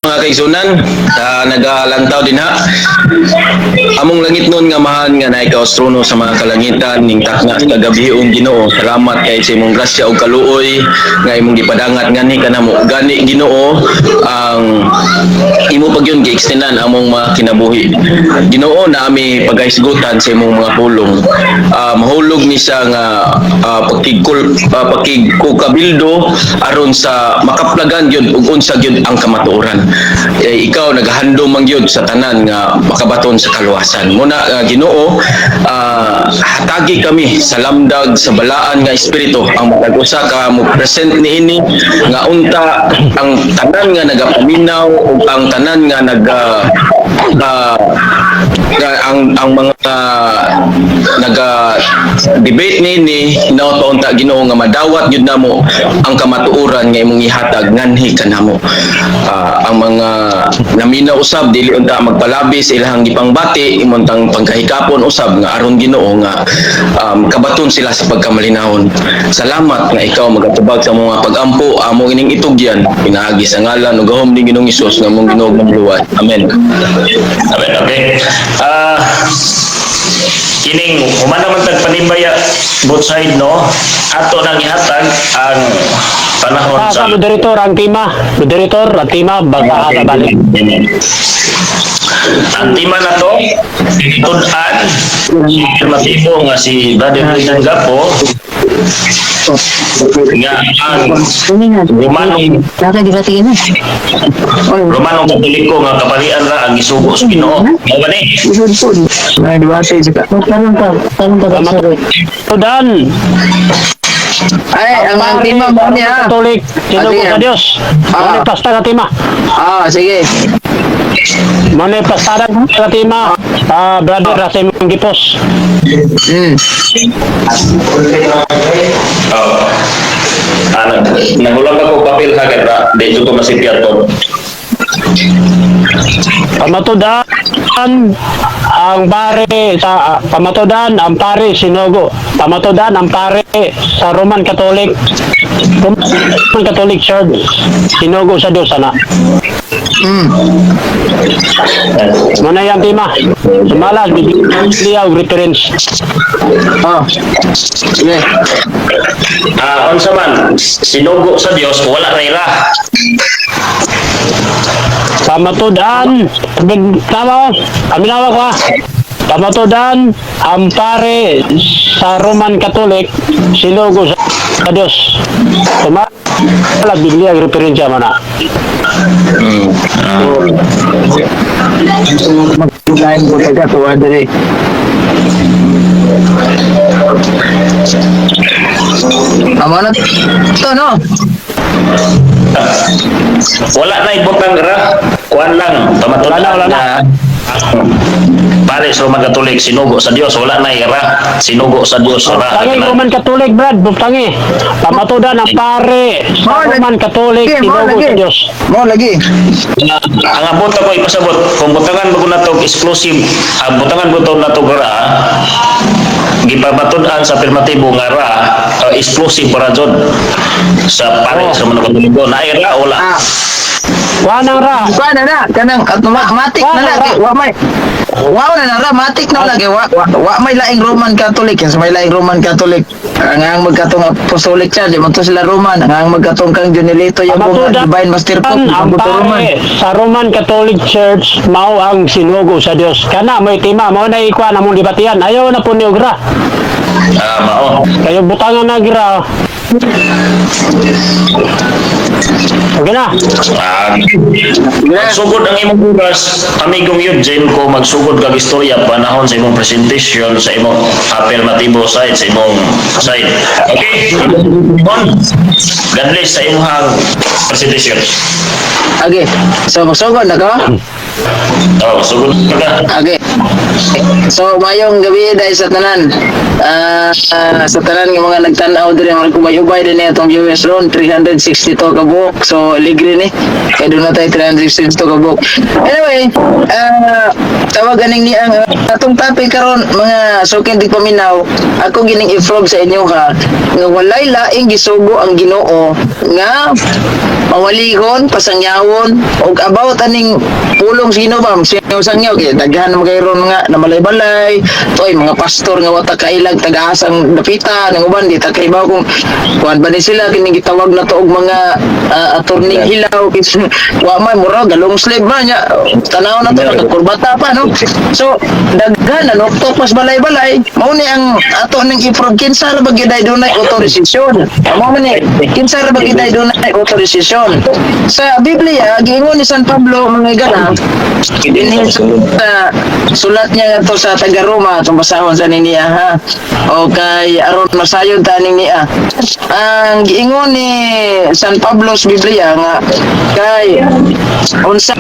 Mga kaigsunan, nagalantaw din ha. Among langit nun nga mahan nga na ikaw trono sa mga kalangitan ning takna sa kagabiong Ginoo. Salamat kay sa imong grasya ug kaluoy nga imong gipadangat ngani kanamo. Gani Ginoo ang imo pagyon gi-extendan among mga kinabuhi. Ginoo na ami pagahisgutan sa imong mga pulong. Mahulog ni siya nga pakigkukabildo aron sa makaplagan gyud ug unsa gyud ang kamatuoran. Ikaw naghandom man gyud sa tanan nga makabaton sa kaluwasan. Muna Ginoo, hatagi kami sa lamdag sa balaan nga espiritu ang mag-usa ka mo present niini nga unta ang tanan nga nagapaminaw ug ang tanan nga ang mga naga-debate nini hinaut-unta Ginoo nga madawat gyud namo ang kamatuoran nga imong ihatag nganhi kanamo. Ang mga naminaw usab dili unta magpalabis ilahang gipangbati imong tang pagkahikapon usab nga aron Ginoo nga kabaton sila sa pagkamalinawon. Salamat nga ikaw magatubag sa mga pagampo amo ining itugyan pinaagi sa ngalan ug gahom ni Ginoong Hesus nga among Ginoo ng luwat. Amen. Amen. Okay. Kining human naman tagpanimbaya both side no ato nang ihatag ang panahon sa moderator ang tima baka balik ang tima na to tunan masibo nga si Brother William Gapo nga ang Romanong Katoliko nga kapalian ra ang isugo sa Ginoo. Mao ba ni? Tudan Ay, ang tima mo niya. Katolik sinugo sa Dios manifesta nga tima Sige. manifesta nga tima brother Rasim Gipos Nagulang ako papel ha kaya di ko masipyat ko. pamatudan ang pare sa pamatudan ang pare sinugo pamatudan ang pare sa Roman Catholic Church sinugo sa Dios ana mana yang tima sumalas biblia og reference Sige. Unsa man sinugo sa Dios wala ra ira. pamatudan aminawa ko pamatudan ang pare sa Roman Catholic sinugo sa Dios sumalas biblia og referensya mana Mag-line ko taga tuwa diri. Amana to no? Wala na ibutang ra. Kuan lang pamatudan Wala na. Pare sa Roman Katolik sinugo sa Dios wala na ira sinugo sa Dios ra. Tangi Roman Catholic Brad butangi pamatudan ang pare sa Roman Catholic sinugo sa Dios Mo lagi. Ang abot ako ipasabot kung butangan mo na to exclusive ang butangan mo to na to ra gipabatudan sa afirmatibo nga ra exclusive para jud sa pare sa mga Katoliko na ira wala. wanang ra Kuan na kanang automatic na lagi. Wa na matik na lagi. Wa may laing Roman Catholic. Sa may laing Roman Catholic. Ang magkatong Apostolic Church, man to sila Roman. Ang magkatong kang Junilito yung mga Divine Master Pope, ang mga Roman. pare sa Roman Catholic Church mao ang sinugo sa Dios kana may tima mao na ikuan among dibatian ayaw na po ni Ugra Mao. kayo butangan na gira okay na Magsugod ang imong oras, amigong Eugene ko magsugod kag istorya panahon sa imong presentation sa imong affirmatibo side sa imong side. Okay? God bless sa imong presentation. Okay. So, magsugod na ko? Oh, sugod ka. Okay. So, mayong gabi dahil sa tanan. Sa tanan ng mga nagtanaw diri mga kubay-ubay din itong viewers ron 362 ka buok. So, ligre ni. Kaya doon na tayo 362 ka buok. Anyway, tawag ganing ni ang atong topic karon mga sukin di paminaw. Ako gining i-frog sa inyo ha. Nga walay laing gisugo ang Ginoo nga mawaligon, pasangyawon og about aning pulong sino ba sangyaw kay daghan mo kay ron nga na malay-balay toy mga pastor nga wata kailag taga-asang dapita ng uban di ta kay ba kung kuan ba ni sila kining gitawag na to og mga attorney hilaw wa may mura galong slave man nya tanaw na to nagkurbata pa no so daghan ano topas balay-balay mao ni ang ato ning i-prove kinsa ra ba giday dunay otorisasyon mao man ni kinsa ra ba giday dunay otorisasyon sa Biblia giingon ni San Pablo mga igala dinhi sa sulat niya to sa taga Roma itong basahon sa niya ha o kay aron masayod taning niya ang giingon ni San Pablo sa Biblia nga kay unsa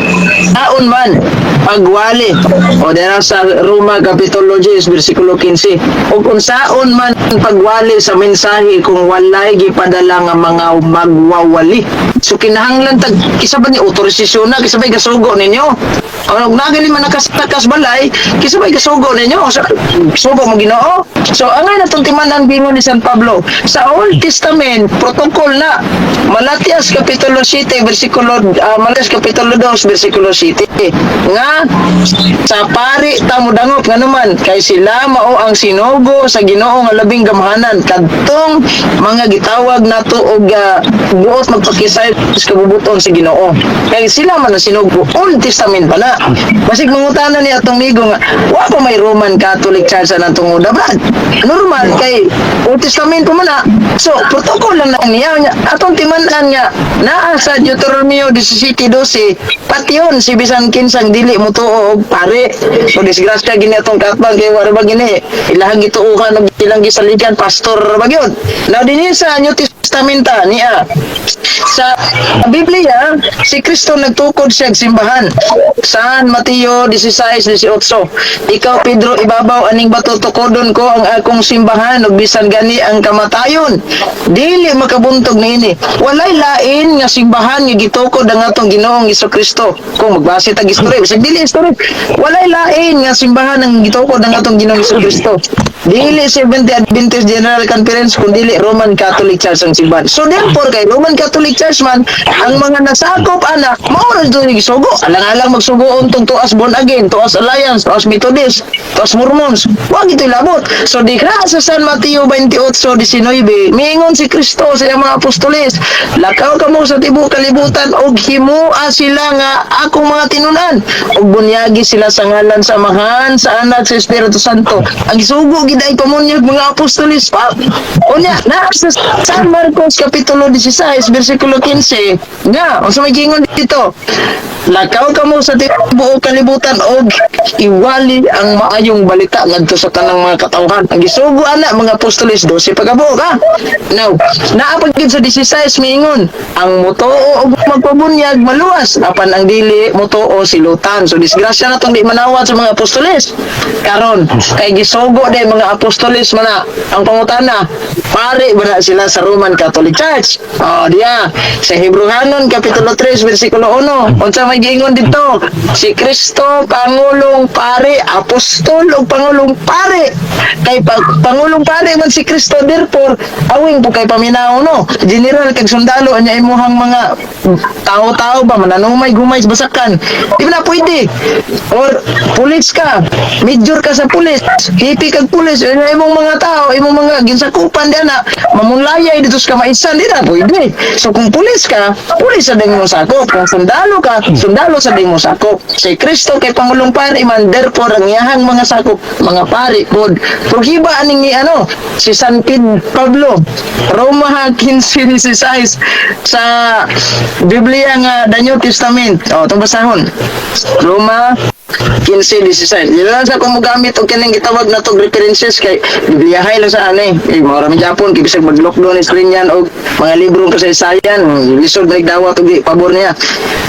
taon man pagwali o dira sa Roma kapitulo 10 bersikulo 15 ug unsaon man pagwali sa mensahe kung walay gipadala nga mga magwawali so kinahanglan tag kisa ba ni otorisasyon na kisa ba gasugo ninyo ang nagali man nakasakas balay kisa ba gasugo ninyo sa sugo mo Ginoo so angay natong timanan bingon ni San Pablo sa Old Testament protocol na Malatias kapitulo 7 bersikulo Malatias kapitulo 2 bersikulo 7 nga sa pari ta mo dangop nga naman kay sila mao ang sinugo sa Ginoo nga labing gamhanan kadtong mga gitawag nato og buot magpakisay sa kabubuton sa Ginoo kay sila man ang sinugo Old Testament pa na basig mangutana ni atong migo nga wa pa may Roman Catholic Church sa natong udabad normal kay Old Testament pa man na so protocol lang na niya atong timan-an nga naa sa Deuteronomio 17:12 pati yun si bisan kinsang dili mo tuo og pare so disgrasya gini atong katbang kay wala ba gini ilahang gituuhan og ilang gisaligan pastor ba gyud now dinhi sa New Testament niya sa Biblia si Kristo nagtukod siya og simbahan San Mateo 16:18 ikaw Pedro ibabaw aning bato tukodon ko ang akong simbahan ug bisan gani ang kamatayon dili makabuntog niini walay lain nga simbahan nga gitukod ang atong Ginoong Hesukristo kung magbase tag istorya bisag dili istorya walay lain nga simbahan ang gitukod ang atong Ginoong Hesukristo dili Seventh-day Adventist General Conference kun dili Roman Catholic Church ang simbahan so therefore kay Roman Catholic Church man ang mga nasakop ana mao ra dili gisugo alang-alang magsugo untong tuas born again tuas alliance tuas Methodist tuas Mormons wa gitoy labot so di sa San Mateo 28:19 miingon si Kristo sa iyang mga apostoles lakaw kamo sa tibuok kalibutan og himua sila nga akong mga tinunan og bunyagi sila sa ngalan sa Amahan sa Anak sa Espiritu Santo ang gisugo gid ay pamunyag mga apostoles pa unya na sa San Marcos kapitulo 16 bersikulo 15 nga unsa may gingon dito lakaw kamo sa tibuok kalibutan og iwali ang maayong balita ngadto sa tanang mga katawhan ang gisugo ana mga apostoles 12 pagabo ka now naapag sa 16 miingon ang motoo og magpabunyag maluwas apan ang dili motoo silutan so disgrasya na tong di manawat sa mga apostoles karon kay gisugo day mga apostoles man na ang pangutana pare ba na sila sa Roman Catholic Church diya sa Hebrehanon kapitulo 3 bersikulo 1 unsa may giingon dito si Kristo pangulong pare apostol ug pangulong pare kay pangulong pare man si Kristo therefore awing po kay paminaw no general kag sundalo anya imuhang mga tao-tao ba mananumay gumay basakan di ba na pwede or pulis ka major ka sa pulis hipi kag pulis imong mga tao imong mga ginsakupan di na mamunlayay dito sa kamaisan di na pwede so kung pulis ka pulis sa ding mo sakop kung sundalo ka sundalo sa ding mo sakop si Kristo kay pangulong pare man therefore ang iyahang mga sakop mga pare pod prohiba aning ni ano si San Pablo Roma 15:16 sa Biblia nga the New Testament itong basahon Roma 15-16. Dili lang sa kung mogamit og kining gitawag na tog references kay Bibliyahay lang sa ani. Mga rami Japon kay bisag mag-lockdown ni screen yan og mga librong kasaysayan, lisod na nagdawat og pabor niya.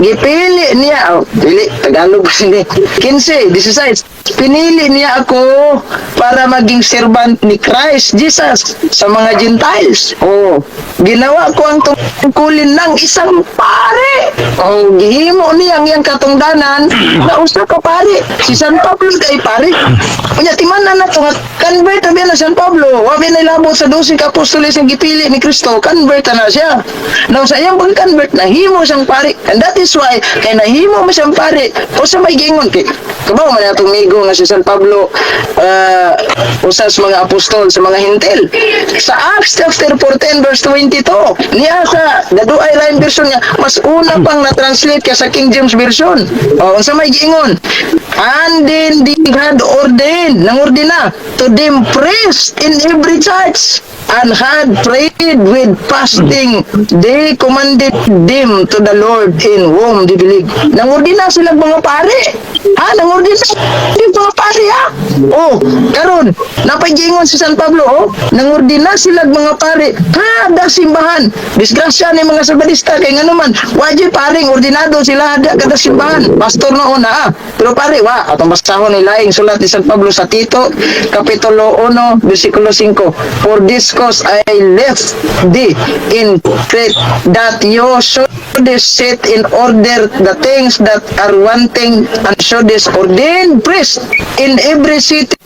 Gipili niya, dili Tagalog kasi ni 15-16. Pinili niya ako para maging servant ni Christ Jesus sa mga Gentiles. Oh, ginawa ko ang tungkulin ng isang pare. Oh, gihimo niya ang iyang katungdanan na usa ka pare. Si San Pablo kay pare. Unya timanan na to convert na na San Pablo. Wa na ilabot sa 12 ka apostoles ang gipili ni Kristo. Convert na siya. Now sa iyang pag-convert nahimo siyang pare. And that is why kay nahimo mo siyang pare. O sa may gingon kay kabaw man atong migo nga si San Pablo usa sa mga apostol sa mga hintil. Sa Acts chapter 14 verse 22 niya sa Daduay Rhyme version niya mas una pang na-translate kaya sa King James version. O unsa may giingon? And then they had ordained, nangordina to them priests in every church and had prayed with fasting. They commanded them to the Lord in whom they believed. Nangordina sila mga pare. Ha, nangordina di mga pare ha. Oh, karon napagingon si San Pablo oh, nangordina sila mga pare. Ha, da simbahan. Disgrasya ni mga sabadista kay nganuman, wajib paring ordinado sila ada kada simbahan. Pastor noon ha. Pero pare wa atong basahon ni laing sulat ni San Pablo sa Tito kapitulo 1 bersikulo 5. For this cause I left thee in Crete that you should set in order the things that are wanting and should ordain priest in every city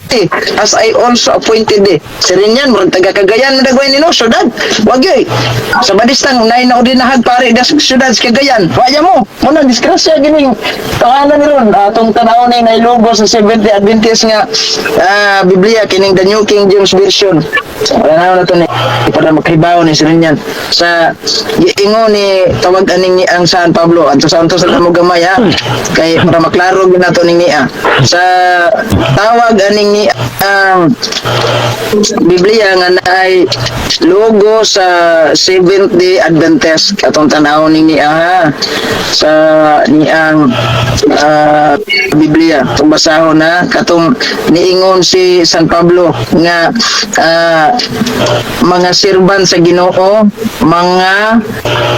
as I also appointed thee. Sirinyan murag taga Cagayan na dagway ni no syudad. Wag yoy. Sa badistang nay na ordinahag pare das syudad sa Cagayan. Waya mo. Muna disgrasya gining tanganan ni ron atong tanaw ni nailugo sa Seventh-day Adventist nga Biblia kining the New King James version. Wala na to ni para makribaw ni sirinyan. Sa giingon ni tawag aning ni ang San Pablo adto sa mo gamay ha. Kay para maklaro gyud nato ning niya. Sa tawag aning ni ang Biblia nga naay logo sa Seventh-day Adventist katong tan-aw ning niya ha. Sa niang Biblia kung basahon na katong niingon si San Pablo nga mga serban sa Ginoo, mga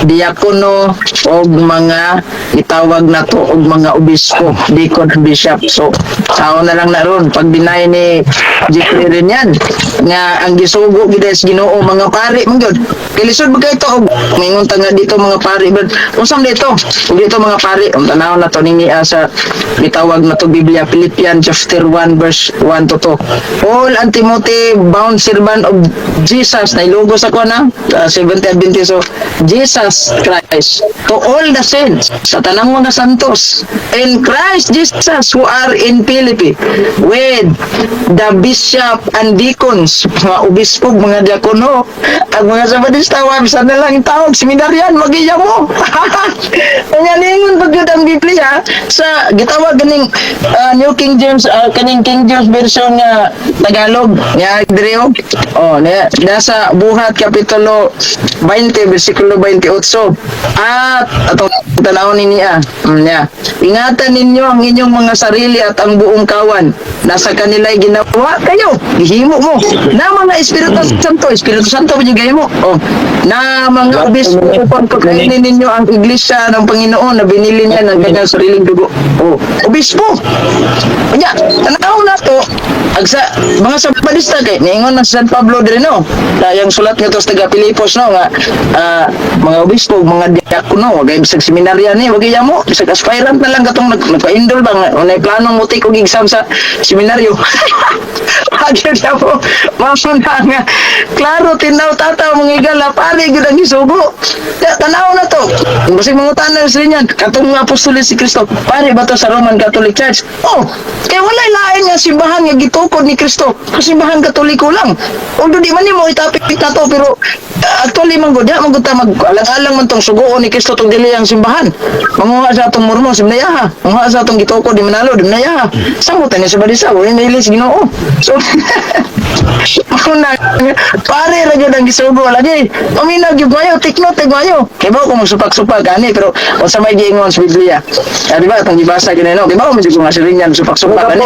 diakono o mga itawag na to og mga obispo, deacon, bishop. So sao na lang na ron pag dinay ni Jeffrey rin yan nga ang gisugo gid sa Ginoo mga pari man gyud. Kilisod ba ito og mingon ta nga dito mga pari but unsang dito mga pari ang tanaw na to ning sa gitawag na to Biblia Philippians chapter 1 verse 1 to 2. Paul and Timothy bound servant of Jesus na ilugo sa ko na Seventh-day Adventist so Jesus Christ to all the saints sa tanang mga santos in Christ Jesus who are in Philippi with the bishop and deacons mga obispo mga diakono ang mga sabadista bisan na lang tawag seminaryan magiya mo nga ningon pag yun ang Biblia sa gitawag ganing New King James kaning King James version nga Tagalog nga Adreo nasa Buhat kapitulo 20 bersikulo 28 at atong tanaw niya ingatan ninyo ang inyong mga sarili at ang buong kawan nasa kanila'y ginawa kayo gihimo mo na mga Espiritu Santo gihimo na mga obispo upang pagkainin ninyo ang iglesia ng Panginoon na binili niya ng kanyang sariling dugo obispo kanya tanaw na to agsa mga sabadista kay niingon na San Pablo dire no yung sulat nga to sa taga Pilipos no nga mga obispo mga diakono wag bisag seminarya ni wag mo bisag aspirant na lang katong nagpa-enroll ba unay planong mo take og exam sa seminaryo agad mo mamuna nga klaro tinaw tataw mga igala pare gyud ang isugo tanaw na to bisag mga tanan sa inyan katong apostoles si Kristo pare ba to sa Roman Catholic Church kaya walay lain nga simbahan nga gitukod ni Kristo simbahan Katoliko lang although di man mo itapik na to pero actually man gud man gud ta mag-alang-alang man tong sugoon ni Kristo tong dili ang simbahan. Manguha sa atong mormon sa Minayaha, manguha sa atong gitoko di Manalo di Minayaha. Samutan ni sa balisa, wala nilis Ginoo. So una pare ra gyud ang gisugo lagi. Paminaw gyud mayo, tikno tag mayo. Kay ba ko magsupak-supak ani pero unsa may giingon sa Biblia. Di ba atong gibasa gineno? Di ba mo medyo nga siringan supak-supak ani.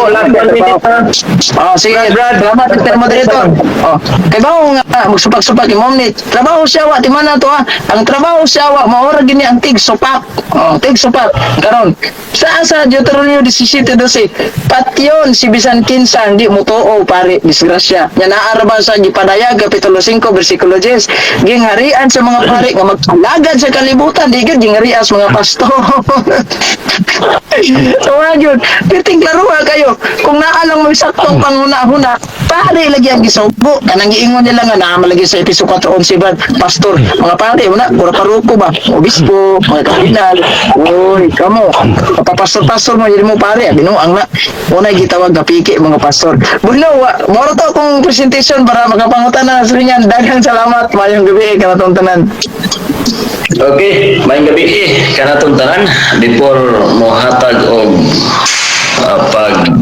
Oh, sige, Brad, salamat Mr. Moderator. Oh, kay ba nga magsupak-supak imong ni trabaho siya wa di man na to ha. Ang trabaho siya wa maora gini ang tig supak. Oh, tig supak. Karon sa Deuteronomio 17:12 patyon si bisan kinsa di mo tuo pare disgrasya. Nya naaraban sa gipadayag kapitulo 5 bersikulo 10 gingharian sa mga pare nga magpalagad sa kalibutan di gyud gingharian sa mga pastor. So yun, piting klaro kayo. Kung naalang mo saktong panghuna-huna, pare lagi ang gisubo. Kanang giingon nila nga naama lagi sa episode 4:11 ba, pastor. Mga pare, una, pura paruko ba? Obispo, mga kardinal. Uy, kamo. Papapastor-pastor mo, yun mo pare. Binuang na. Una, gitawag na piki, mga pastor. Bulo, moro to akong presentation para makapangutan na sa rinyan. Daghang salamat. Mayong gabi, kanatong tanan. Okay, maayong gabi kanatong tanan before mo hatag og pag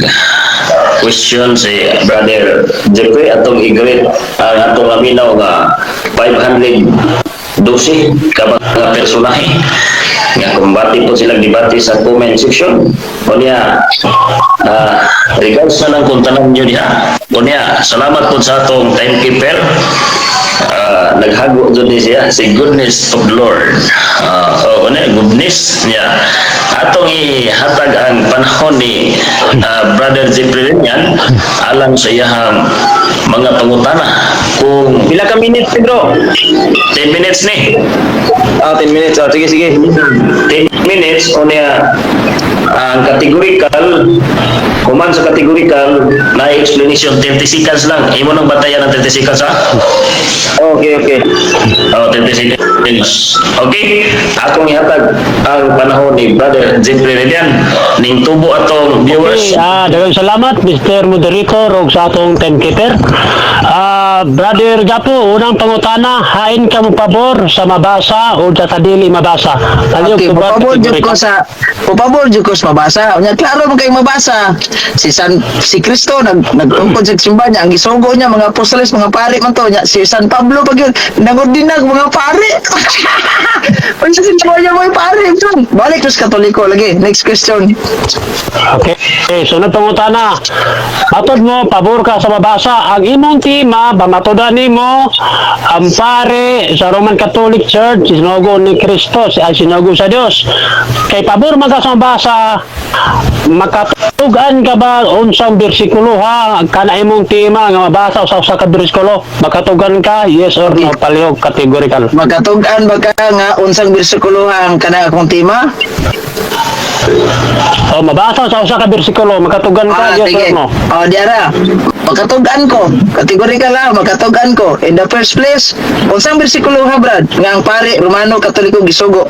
question si Brother Jeffrey atong i-greet ang atong laminaw nga 512 ka mga personahe nga kumbati po silang debate sa comment section o niya regards na lang kung tanan nyo niya o niya salamat po sa atong timekeeper naghago dun siya si goodness of the Lord goodness niya atong ihatag ang panahon ni Brother Jeffrey yan alang sa iyang mga pangutana kung Pila ka minutes, Pedro? 10 minutes ni 10 minutes. Sige. 10 minutes o niya ang categorical kuman sa categorical na explanation 30 seconds lang imo nang batayan ng 30 seconds ha Okay. 30 seconds okay akong ihatag ang panahon ni Brother Jeffrey Redian ning tubo atong viewers Daghang salamat, Mr. Moderator, o sa atong timekeeper. Brother Japo, unang pangutana, hain ka mo pabor sa mabasa o sa dili mabasa? Okay, papabor jud ko sa mabasa. Unya klaro man kay mabasa. Si Kristo nagtungkod sa simbahan niya, ang gisugo niya mga apostoles, mga pare man to niya. Si San Pablo pag yun, nangordinag mga pare. Unsa sin niya mga pare? Balik sa Katoliko lagi. Next question. Okay, sunod pangutana. Matod mo, pabor ka sa mabasa. Ang imong tema, bamatodan nimo ang pare sa Roman Catholic Church, sinugo ni Kristo, ay sinugo sa Dios. Kay pabor man ka sa mabasa, makatugan ka ba unsang bersikulo ha? Kana imong tema nga mabasa sa ka bersikulo, makatugan ka, yes or no, palihog categorical. Magkatugan ba ka nga unsang bersikulo ang kana akong tema? Mabasa sa ka bersikulo, makatugan ka, yes sige. or no? Diara. Makatugan ko. Kategorikal lang, makatugan ko. In the first place, unsang bersikulo ha, Brad? Nga ang pare, Romano, Katoliko, gisugo.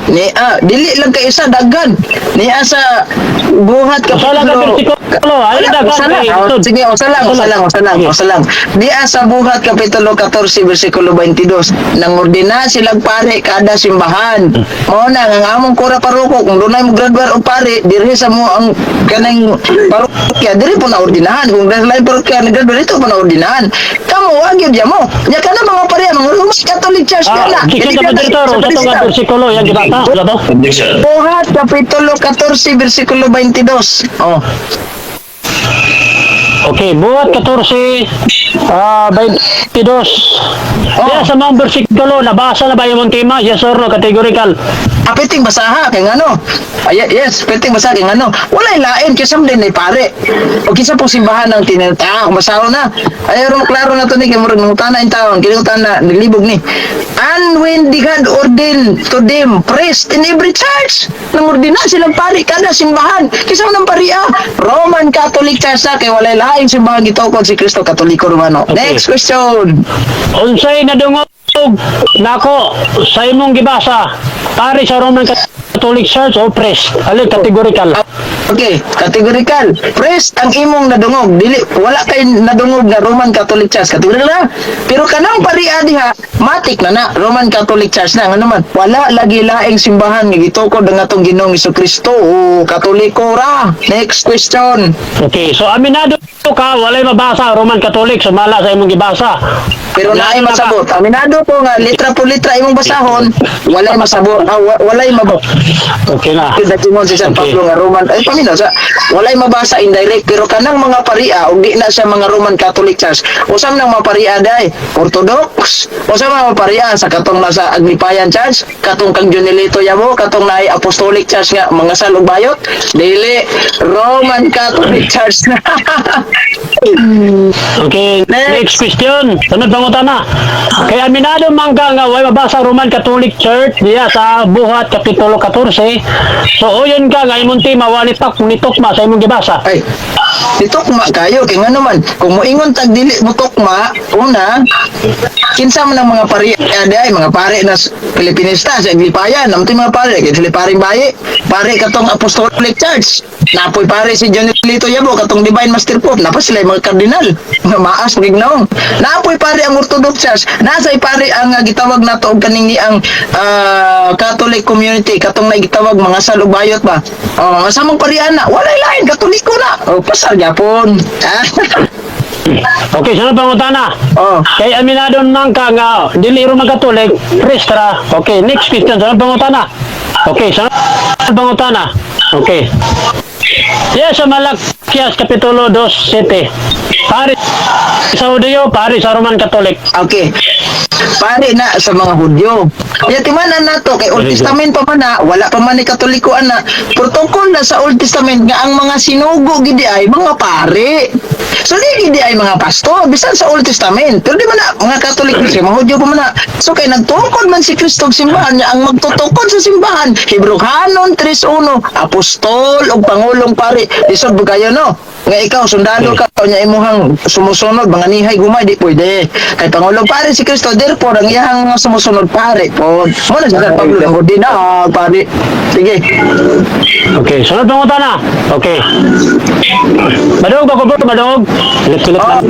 Dili lang ka isa, daggan. Niya sa buhat Usa lang ka bersikulo, ay daghan. Sige, usa lang. Diya sa buhat kapitulo 14, bersikulo 22. Nangordina silang pare kada simbahan. Mao na, ang among kura paruko, kung dunay mo graduar o pare, diri sa mo ang kanang parokya, diri po na ordinahan. Kung dahil parokya, naggraduar ito po na ordinahan. Kamu, wag yun dyan mo. Nya ka na mga pare, mga Roman Catholic Church ka na. Sige ka Moderator, usa to nga bersikulo, yan gibata, usa to? objection Buhat kapitulo 14, bersikulo 22. Okay, buhat 14, 22. Kaya sa mga bersikulo, nabasa na ba yung tema? Yes or no, categorical? Piting basaha kay ngano. Yes, piting basaha kay ngano. Walay lain kay samden ni pare. O kinsa pong simbahan ng tinata, kung basaho na. Ayo ro klaro na to ni kay murag nangutana in taon, kinutana naglibog ni. And when God ordained to them priest in every church, nangordina silang pare kada simbahan. Kinsa man ang paria? Roman Catholic Church sa kay walay lain simbahan gitukod si Kristo Katoliko Romano. Okay. Next question. Unsay nadungog nako sa imong gibasa? Pare sa Roman Catholic Church o priest? Alin categorical? Okay, kategorikal. Priest ang imong nadungog. Dili wala kay nadungog na Roman Catholic Church. Kategorikal na. Pero kanang paria diha, matik na Roman Catholic Church na nga naman. Wala lagi laing simbahan nga gitukod ang atong Ginoong Hesukristo o Katoliko ra. Next question. Okay, so aminado ka, walay mabasa Roman Catholic, sumala sa imong gibasa. Pero naay masabot. Aminado ko nga litra po litra imong basahon, walay masabot. Walay mabot. Okay na. Datimon si San Pablo nga Roman ay paminaw sa walay mabasa indirect pero kanang mga paria ug di na siya mga Roman Catholic Church usam nang mga paria day Orthodox usam mga paria sa katong nasa Aglipayan Church katong kang Junilito Yabo katong naay Apostolic Church nga mga salog bayot dili Roman Catholic Church na. Okay, next question. Sunod pangutan na. Kaya aminado man ka nga way mabasa Roman Catholic Church diya sa Buhat Kapitulo 14. So uyon ka nga imong ti mawalitak nitukma sa imong gibasa. Ay, nitukma kayo kay nga naman kung moingon tag dili mo tukma una kinsa man ang mga pari ay mga pare na Pilipinista sa Aglipayan namti mga pare kay sila paring bayi pare katong Apostolic Church napoy pare si John Lito Yabo katong Divine Master Pope napa sila mga kardinal nga maas pagignaong napoy pare ang Orthodox Church nasay pare ang gitawag nato og kaning ang Catholic community katong gitawag mga salugbayot ba sa mga pariana walay lain Katoliko na pasal gyapon. Okay, sunod pangutan na. Oh. Kay aminado man ka nga dili Roman Catholic, Pristra. Okay, next question. Sunod pangutan na. Okay, sunod pangutan na. Okay. Yes, sa Malakias Kapitulo 2:7. Pare sa Hudyo, pare sa Roman Catholic. Okay. Pare na sa mga Hudyo. Yatimanan nato kay Old Very good. Testament pa man na wala pa man ni Katoliko ana. Protokol na sa Old Testament nga ang mga sinugo gidi ay mga pare. So di gidi ay mga pastor bisan sa Old Testament. Pero di man na mga Katoliko siya mga Hudyo pa man na. So kay nagtukod man si Kristo og simbahan niya ang magtutukod sa simbahan. Hebrehanon 3:1 apostol ug pangulong pare. Lisod ba kayo no? Nga ikaw sundalo ka nya imuhang sumusunod mga nihay gumay di pwede. Kay pangulong pare si Kristo therefore ang iyang sumusunod pare po. Mo na sa Pablo ng ordinal pare. Sige. Okay, sunod pangutan na. Okay. Madog ba ko bro? Madog? Pilit-pilit lang.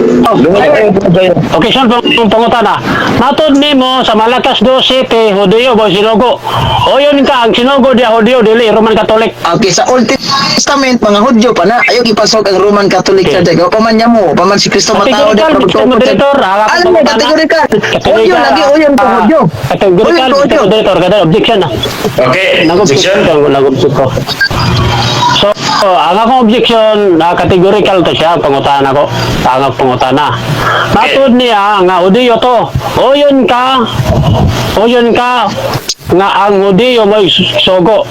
Okay, sunod pangutan na. Matod nimo sa Malakas 2:7 Hudyo ba sinugo? O yun ka ang sinugo dia Hudyo dili Roman Catholic. Okay, sa Old Testament mga Hudyo pa na ayaw ipasok ang Roman Catholic Okay. Church. Pa man mo, pa man si Kristo matao Kategorikal, Mr. Moderator, Alam mo kategorikal. Hudyo lagi uyan po Hudyo. Kategorikal, Mr. Moderator, kada objection na. Okay, Nag-objection objection. ko, nag-objection ko. So, ang akong objection na categorical to siya, pangutan ako, tangag pangutan na. Matod niya nga Hudyo to. O yun ka nga ang Hudyo may sugo.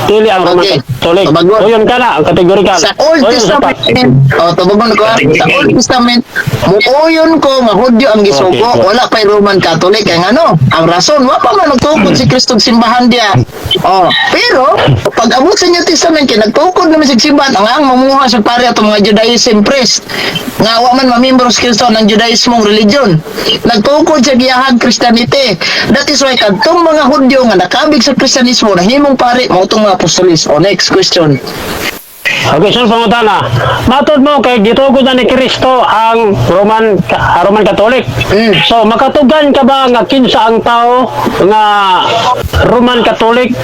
Dili ang Roman Okay. Catholic. Tabagon. O yun ka na, ang categorical. Sa Old O yun sa pa- Testament, tabagon ko sa Old Testament, muoyon ko nga Hudyo ang gisugo, Okay, good. wala pa'y Roman Catholic. Kaya nga no, ang rason, wa pa man nagtukod si Kristo og simbahan diya. Pero, pag abot sa New Testament, kaya nagtukod naman sa simbahan, ang mamuha sa pare atong mga Judaism priest, nga wa man mamembro sa Kristo ng Judaismong religion. Nagtukod sa giyahag Christianity. That is why, kadtong mga Hudyo nga nakabig sa Kristyanismo, nahimong pare, mautong mga apostolis. Next question. Okay, sunod pangutan na. Matod mo kay gitugod na ni Kristo ang Roman Catholic. So makatugan ka ba nga kinsa ang tao nga Roman Catholic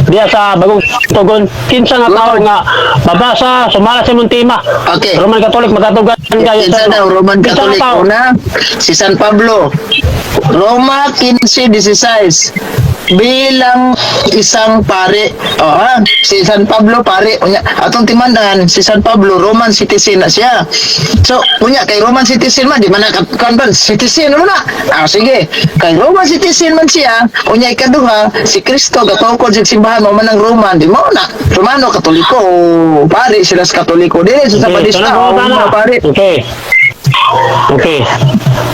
diya sa bagong tugon? Kinsa nga tao nga babasa sumala sa imong tema? Okay. Roman Catholic makatugan kayo Kinsa daw Roman kinsa nga Catholic tao? una si San Pablo. Roma 15:16 bilang isang pare. Si San Pablo pare. Unya, atong timandan si San Pablo Roman citizen na siya. So, unya kay Roman citizen man di man kanban citizen mo na. Sige. Kay Roman citizen man siya, unya ikaduha si Kristo gatukod sa simbahan mo man ang Roman, di mo na. Romano Katoliko, pare sila sa Katoliko din sa Okay, Sabadista. sunod pangutan na. Pare. Okay. Okay.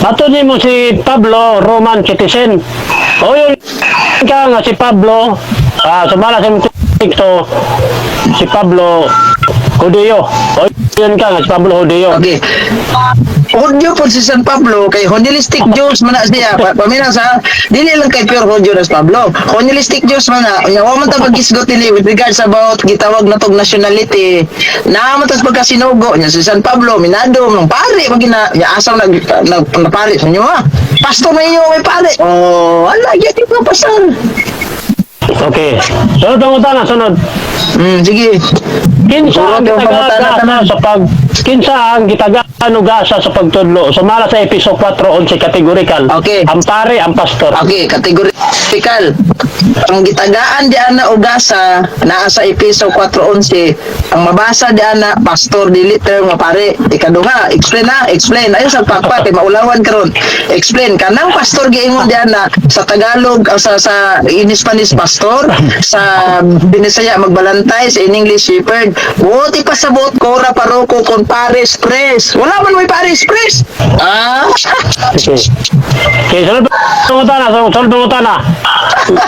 Matod mo si Pablo, Roman citizen. O yun ka nga si Pablo, sumala sa imong Kristo, si Pablo Hudyo. O religion ka nga si Pablo Hodeo. Okay. Hodyo po si San Pablo kay Honilistic Jews man na siya. Paminaw sa dili lang kay pure Hodyo na si Pablo. Honilistic Jews man na. Nya wa man ta pagkisgot nili with regards about gitawag na tong nationality. Na man tas pagkasinugo nya si San Pablo minado ng pare magina nya asam nag pare sa inyo ha. Pastor na inyo may pare. Oh, ala gyud ko pastor. Okay. Sunod ang utana, sunod. Sige. Kinsa ang Sunod ang pangutana gitagasa tanan. sa pag kinsa ang gitagano gasa sa pagtudlo. Sumala sa episode 4:11 categorical. Okay. Ang pare, ang pastor. Okay, kategorikal. Ang gitagaan di ana ugasa naa sa Episo 4:11. Ang mabasa di ana pastor dili term nga pare. Ikaduha, explain. Ayo sa papa kay maulawan karon. Explain kanang pastor giingon di ana sa Tagalog o sa in Spanish pastor, sa Binisaya magbalantay, sa in English shepherd. Buti pa sabot ko ra paroko kon pares pres. Wala man may pares pres. Ah. Okay. Okay, sunod ang utana, sunod ang utana.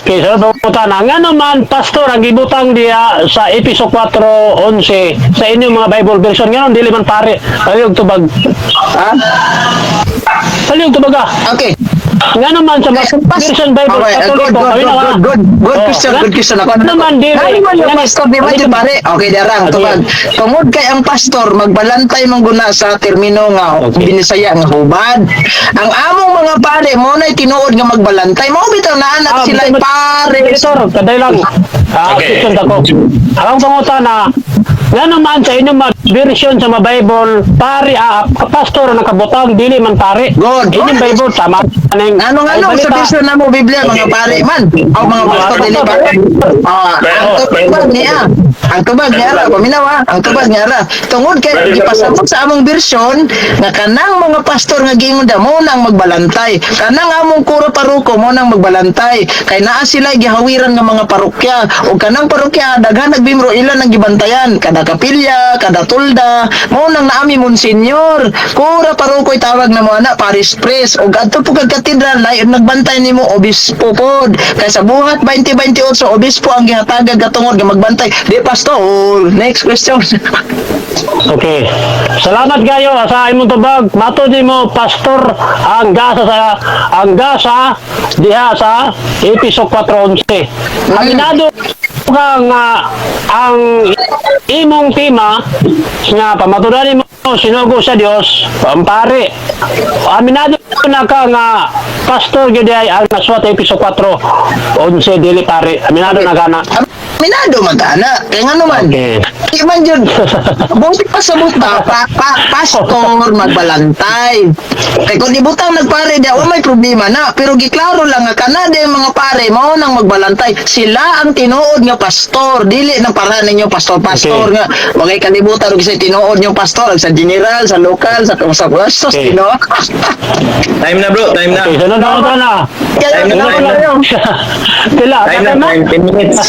Okay, sunod ang utana. Nga naman, pastor, ang gibutang diya sa episode 4:11 sa inyong mga Bible version, nga dili man pare. Palihog tubag. Ha? Palihog tubag ah. Okay. Nga naman sa mga version Bible, Okay, Katoliko, kami na nga. good Oh, question, good question. Ako naman, dili. Naman yung Nga- pastor, di ba, Nga- yun, pare? Okay, darang, Okay. tubag. Tungod kay ang pastor, magbalantay mong guna sa termino nga, Okay. Binisaya nga hubad. Ang among mga pare, mo na'y tinuod nga magbalantay. Mo bitaw na anak sila but- pare. Pastor, kaday lang. Okay. Question ako. Ang pangutana, nga naman sa inyong mga version sa mga Bible, pare, pastor na nakabutang, dili man pare. Good. Inyong Bible, tama. Ano sa bisyo na mo Biblia, mga pare man? O mga pastor, dili pa. Ang tubag niya. Ang tubag niya ra, paminaw ha. Ang tubag niya ra. Tungod kay gipasabot sa among bersyon nga kanang mga pastor nga giingon da mo nang magbalantay. Kanang among kuro paruko mo nang magbalantay. Kay naa sila gihawiran nga mga parokya o kanang parokya daghan nagbimro ilan ang gibantayan, kada kapilya, kada tulda, mo nang naami monsenyor. Kuro paruko'y tawag na mo ana paris pres o adto po kag katedral na nagbantay nimo obispo pod. Kay sa buhat 2028 obispo ang gihatagag katungod nga magbantay. Di pastor. Next question. Okay. Salamat kayo sa imong tubag. Matod nimo pastor ang gasa diha sa episode 4:11. Aminado ka nga ang imong tema nga pamatudan mo sinugo sa Dios ang pare. Aminado na ka nga pastor gyud ay ang naswat episode 4:11 dili pare. Aminado na ka na. Minado man ta ana. Kaya nga naman. Okay. Di man yun. Buti pa sa buta, pastor magbalantay. Kaya kung ibutang nagpare diya, may problema na. Pero giklaro lang nga kanada yung mga pare, mao nang magbalantay. Sila ang tinuod nga pastor. Dili nang para ninyo pastor Okay. nga. Wagay kalibutan og sa tinuod yung pastor sa general, sa lokal, sa pwesto, Okay. tinuod. Time na bro, time na. Okay, sunod na. Kaya Time na, na time na. yun. Pila, Time na, time 10 minutes.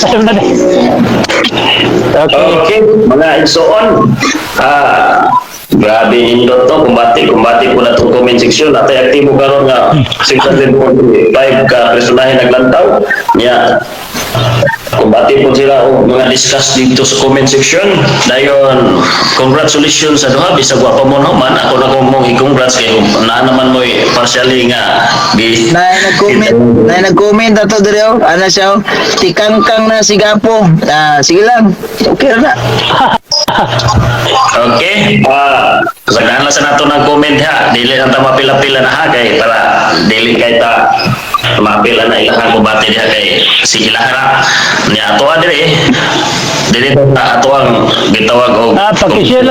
Okay. Okay, mga igsoon. Grabe nindot to, kumbati po na itong comment section. At ay aktibo karon nga 645 ka personahe naglantaw. Niya, kumbati po sila o mga discuss dito sa comment section. Dayon, congratulations sa duha. Bisag wa pa mo naman. Ako na kong mong i-congrats kayo. Na naman mo partially nga. Na nag-comment na to dire ano siya tikangkang na sigapo. Sige lang. Okay na. Okay. Kasagahan lang sa nato ng comment ha. Dili na ta mapila-pila na ha kay para dili kay ta mapila na ilahang kubati diha kay sige lahara. Ni ato dire. Dili ta ato ang gitawag og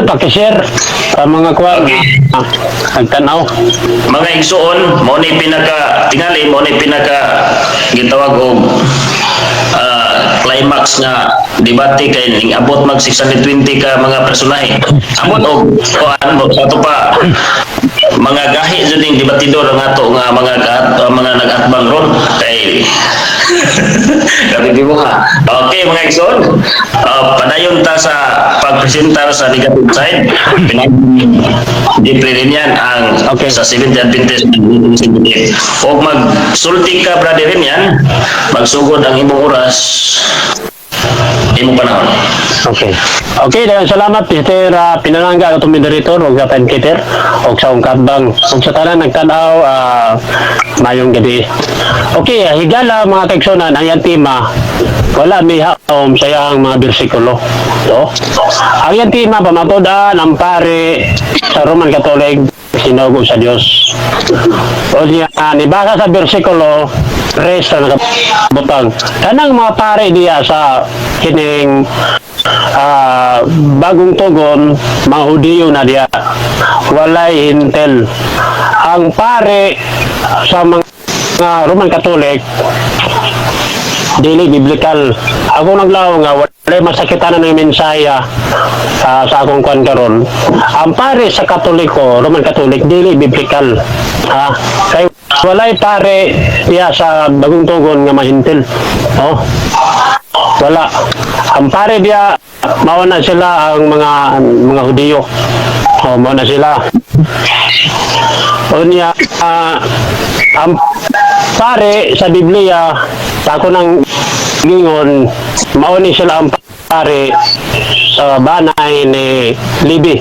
Pakishare sa mga kuwan. Okay. Nagtanaw. mga igsoon mo ni pinaka tingali mo ni pinaka gitawag og climax nga debate kay ning abot mag 620 ka mga personahe. Abot og kuan mo sa to pa mga gahi jud ning debatidor nga ato nga mga nag-atbang ron kay Grabe di mo ha. Okay mga igsoon, padayon ta sa pagpresentar sa negative side. Pinag-dipre rin yan ang Okay. sa Seventh Adventist. O magsulti ka brother rin yan, magsugod ang imong oras. imong panahon. Okay. Okay, daghang salamat Mr. Pinalangga atong moderator ug sa timekeeper ug sa ungkatbang ug sa tanan nagtan-aw mayong gabi. Okay, higala mga kaigsunan ang iyang tema wala may haom sa iyang mga bersikulo. So, ang iyang tema pamatudan ang pare sa Roman Catholic sinugo sa Dios. O niya nibasa sa bersikulo rest na nakabutang kanang mga pare diya sa kining bagong tugon mga Hudiyo na diya walay hintel ang pare sa mga Roman Catholic dili biblical. Ako naglaw nga walay masakitan na ng mensaya sa akong kwan karon. Ang pare sa Katoliko, Roman Catholic dili biblical. Kay walay pare diya sa bagong tugon nga mahintil. Oh. Wala. Ang pare diya mao na sila ang mga Hudiyo. Oh, mao na sila. Unya ang pare sa Biblia sa ako nang gingon mao ni sila ang pare sa banay ni Libi.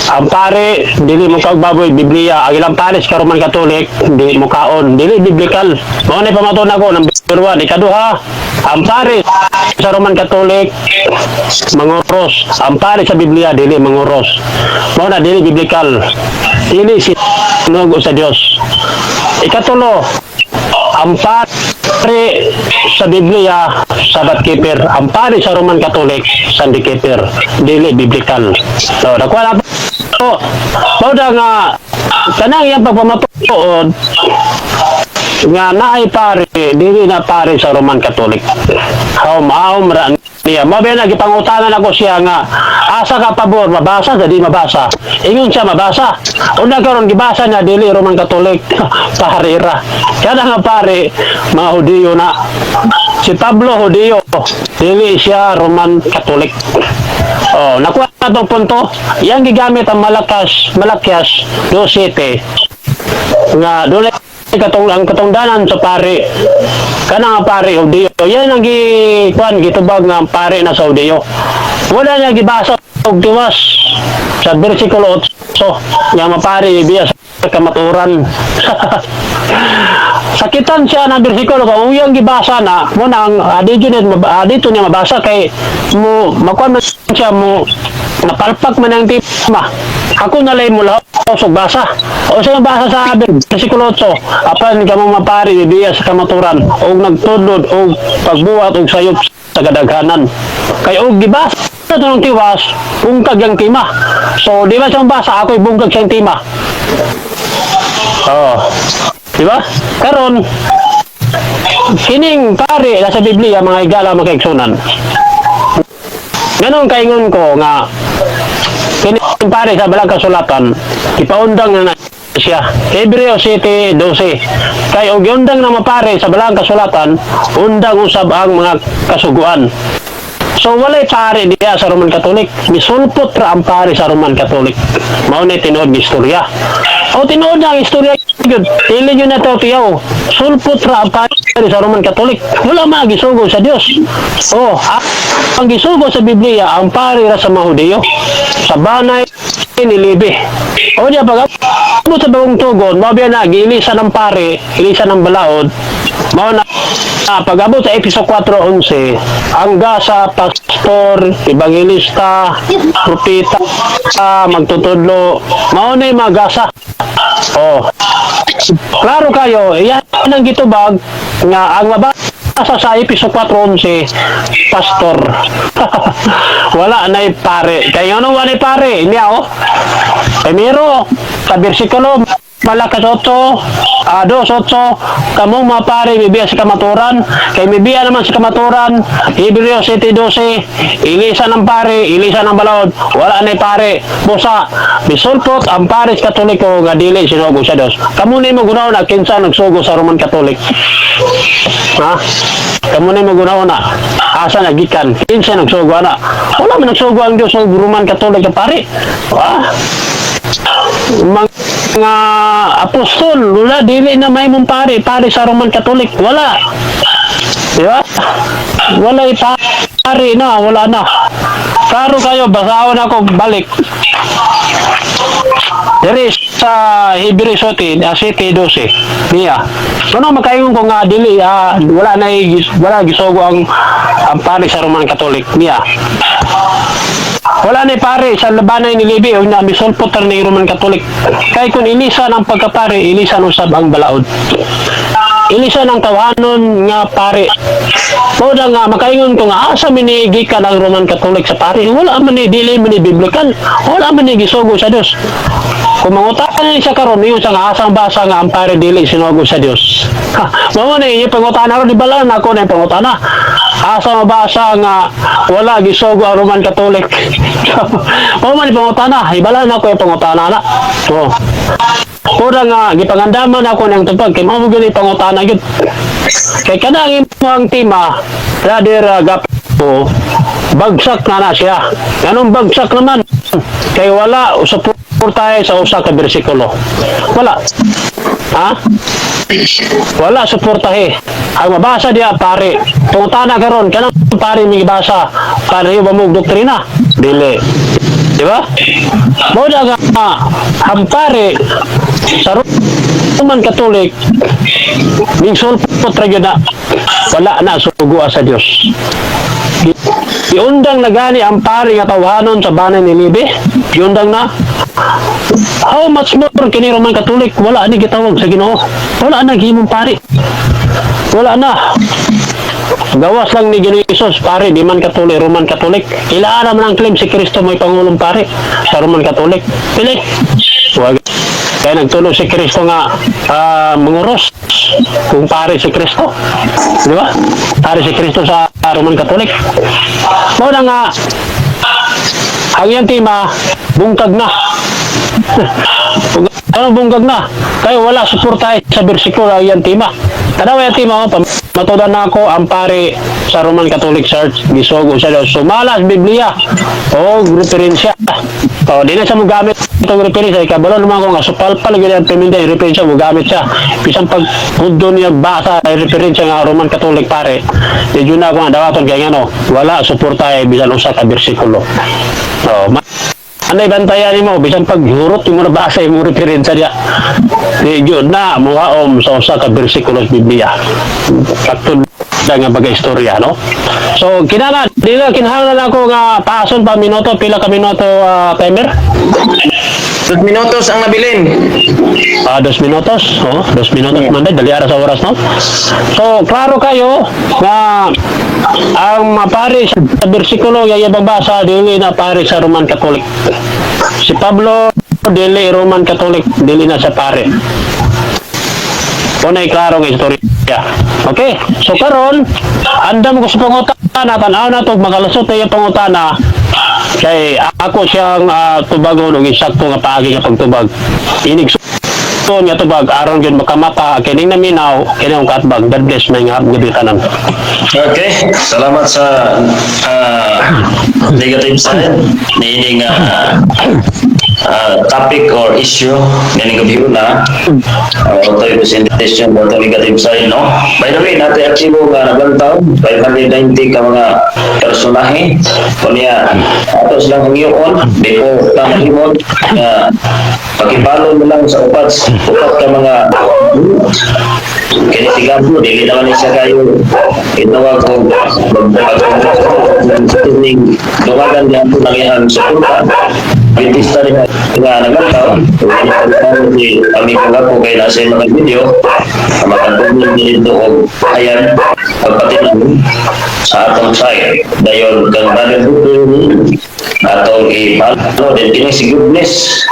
Ang pare dili mo kagbaboy Biblia, ang ilang pare sa Roman Catholic dili mo kaon, dili biblical. Mao ni pamaton ako number 1, ikaduha. Ang pare sa Roman Catholic manguros, ang pare sa Biblia dili manguros. Mao na dili biblical. Dili sinugo sa Dios. Ikatulo, ang pare sa Biblia Sabbath keeper, ang pare sa Roman Catholic Sunday keeper, dili biblical. So, nakuha na po. Pauda nga kanang iyang pagpamatuod nga naay pare dili na pare sa Roman Catholic. Haom ra niya. Mabi na gipangutanan ako siya nga asa ka pabor mabasa di mabasa. Ingon siya mabasa. Una karon gibasa niya dili Roman Catholic paharira. Kada nga pare mga Hudiyo na. Si Pablo Hudiyo dili siya Roman Catholic. Oh, nakuha na itong punto. Yang gigamit ang Malakyas 2:7 nga doon ang katungdanan sa pare kana nga pare Hudiyo yan ang gitubag nga pare na sa Hudiyo. Wala niya gibasa og tiwas sa bersikulo 8 nga mapare biya sa kamaturan. Sakitan siya ng bersikulo kung yung gibasa na mo nang dito niya mabasa kay mo makuha man siya mo napalpak man ang tema. Ako nalay mo lahat sa basa. O sa basa sa bersikulo 8 apan ka mo mapari biya sa kamaturan o nagtudlod o pagbuhat o sayop sa kadaghanan. Kay og gibasa ito ng tiwas bungkag ang tema. So di ba siyang basa ako'y bungkag siyang tema. Oh. Di ba? Karon kining pare sa Biblia mga igala mga kaigsunan. Ganon kaingon ko nga kining pare sa balang kasulatan ipaundang na siya. Hebreo 7:12. Kay og undang na mapare sa balang kasulatan undang usab ang mga kasuguan. So walay pare diya sa Roman Catholic. Misulpot ra ang pare sa Roman Catholic. Mao ni tinuod ni istorya. O tinuod na ang istorya gyud. Dili yun na to tiyaw. Sulpot ra ang pare sa Roman Catholic. Wala magisugo sa Dios. O ang gisugo sa Biblia ang pare ra sa mga Hudiyo. Sa banay ni Libi. O diya pag sa bagong tugon, mabiya na giilisan ng pare, ilisan ng balaod. Mao na pag-abot sa episode 4:11, ang gasa, pastor, evangelista, propeta, magtutudlo, mao na yung mga gasa. Oh. Klaro kayo, yan ang gitubag nga ang mabasa sa episode 4:11, pastor. Wala na yung pare. Kaya ano wala yung pare? Hindi ako. Primero, sa bersikulo, Malakas 8, 2:8, kamong mga pare, bibiya sa kamaturan. Kay bibiya naman sa kamaturan, Hebreo 7:12, ilisa ng pare, ilisa ng balaod, wala na pare. Busa, bisulpot ang pare sa Katoliko, nga dili sinugo sa Dios. Kamu ni mo gunaw na, kinsa nagsugo sa Roman Catholic? Ha? Kamu ni mo gunaw na, asa nagikan, kinsa nagsugo na? Wala man nagsugo ang Dios sa Roman Catholic na pare. Mga apostol, wala, dili na may mong pare sa Roman Catholic, wala. Di ba? Wala pare na, wala na. Klaro kayo, basawan ako balik. Dari sa Hebrews 12, 12. Niya. Ano makaingon ko nga dili wala gisogo ang pare sa Roman Catholic niya. Wala na pare sa labanay ni Levi o na misulpot ni Roman Catholic. Kay kung ilisan ang pagkapare, ilisan usab ang balaod. Ilisan ang tawanon nga pare. Mao da nga makaingon ko nga asa minigi ka ng Roman Catholic sa pare. Wala man ni dili man ni biblical. Wala man ni gisugo sa Dios. Kung mangutan ni siya karon niyo sa asang basa nga ang pare dili sinugo sa Dios. Mao ni yung pangutana ron di bala na ako na pangutana. Asa mabasa nga wala gisugo ang Roman Catholic. Mao man pangutana, ibala na ko yung pangutana na. So, pura nga gipangandaman ako ng tupag kay mao gyud pangutana gyud. Kay kanang imong tema, brother Gapo, bagsak na siya. Anong bagsak naman? Kay wala suporta sa usa ka bersikulo. Wala. Ha? Wala suportahe. Ang mabasa diya pare. Pangutana karon kanang pare mi basa. Pare ba mo doktrina? Dili. Di ba? Mao nga ang pare sa Roman Catholic ning sulpot ra gyud na wala na sugo sa Dios. Iundang na gani ang pare nga tawhanon sa banay ni Levi. Iundang na. How much more kini Roman Catholic wala ni gitawag sa Ginoo. Wala na gihimong pare. Wala na. Gawas lang ni Ginoong Hesus, pare, di man Katolik, Roman Catholic. Ilaan naman ang claim si Kristo may pangulong pare sa Roman Catholic. Pili. Huwag. Kaya nagtulong si Kristo nga manguros kung pare si Kristo. Di ba? Pare si Kristo sa Roman Catholic. Muna nga, ang iyang tema, bungkag na. Anong bungkag na? Kaya wala suporta sa bersikulo ang iyang tema. Tanaw yung tema ko, matudan na ako ang pare sa Roman Catholic Church, gisugo siya daw. Sumalas, Biblia, o referensya. O, di na siya magamit itong referensya. Ikabalo naman ko nga, supalpal, ganyan, peminda, yung referensya, magamit siya. Pisang pagpundo niya basa, yung referensya nga Roman Catholic pare. Di yun na ako nga, dawaton kaya nga, no, wala suporta bisan usa ka bersikulo. O, anay bantayan mo, bisan paghurot yung mga basa yung referensya niya. Yun na, muhaom sa usa ka bersikulo sa Biblia. Pagtun nga baga-istorya, no? So, kinahanglan, di na kinahanglan ako nga paason pa minuto, pila ka minuto timer? 2 minutos ang nabilin. 2 minutos, 2 minutos man dali ara sa oras, no? So, klaro kayo nga ang mapare sa bersikulo nga babasa dili na pare sa Roman Catholic. Si Pablo dili Roman Catholic, dili na sa pare. Unay klaro nga istorya. Okay? So karon, andam ko sa pangutana, tanaw na to makalusot yung pangutana. Kay ako siyang tubago og insakto nga paagi nga pagtubag. Inig so nga tubag aron gyud makamata kining naminaw kining katbag. God bless may nga gabi tanan. Okay, salamat sa negative side niining topic or issue niining gabi na ito yung presentation mo ito negative side, no? By the way, natin aktibo nga naglantaw 590 ka mga personahe kunya ato silang hangiyon before tamahimod nga pakipalo mo lang sa upat ka mga kaya siguro, dili naman siya kayo itawag ko dumagan niya po ng iyang supunta bitista rin nga naglantaw si aming kagako kayo nasa yung mga video makatulong niya ito o ayan pagpatinan sa atong site dayon kang bagay atong ipalo din kini si goodness.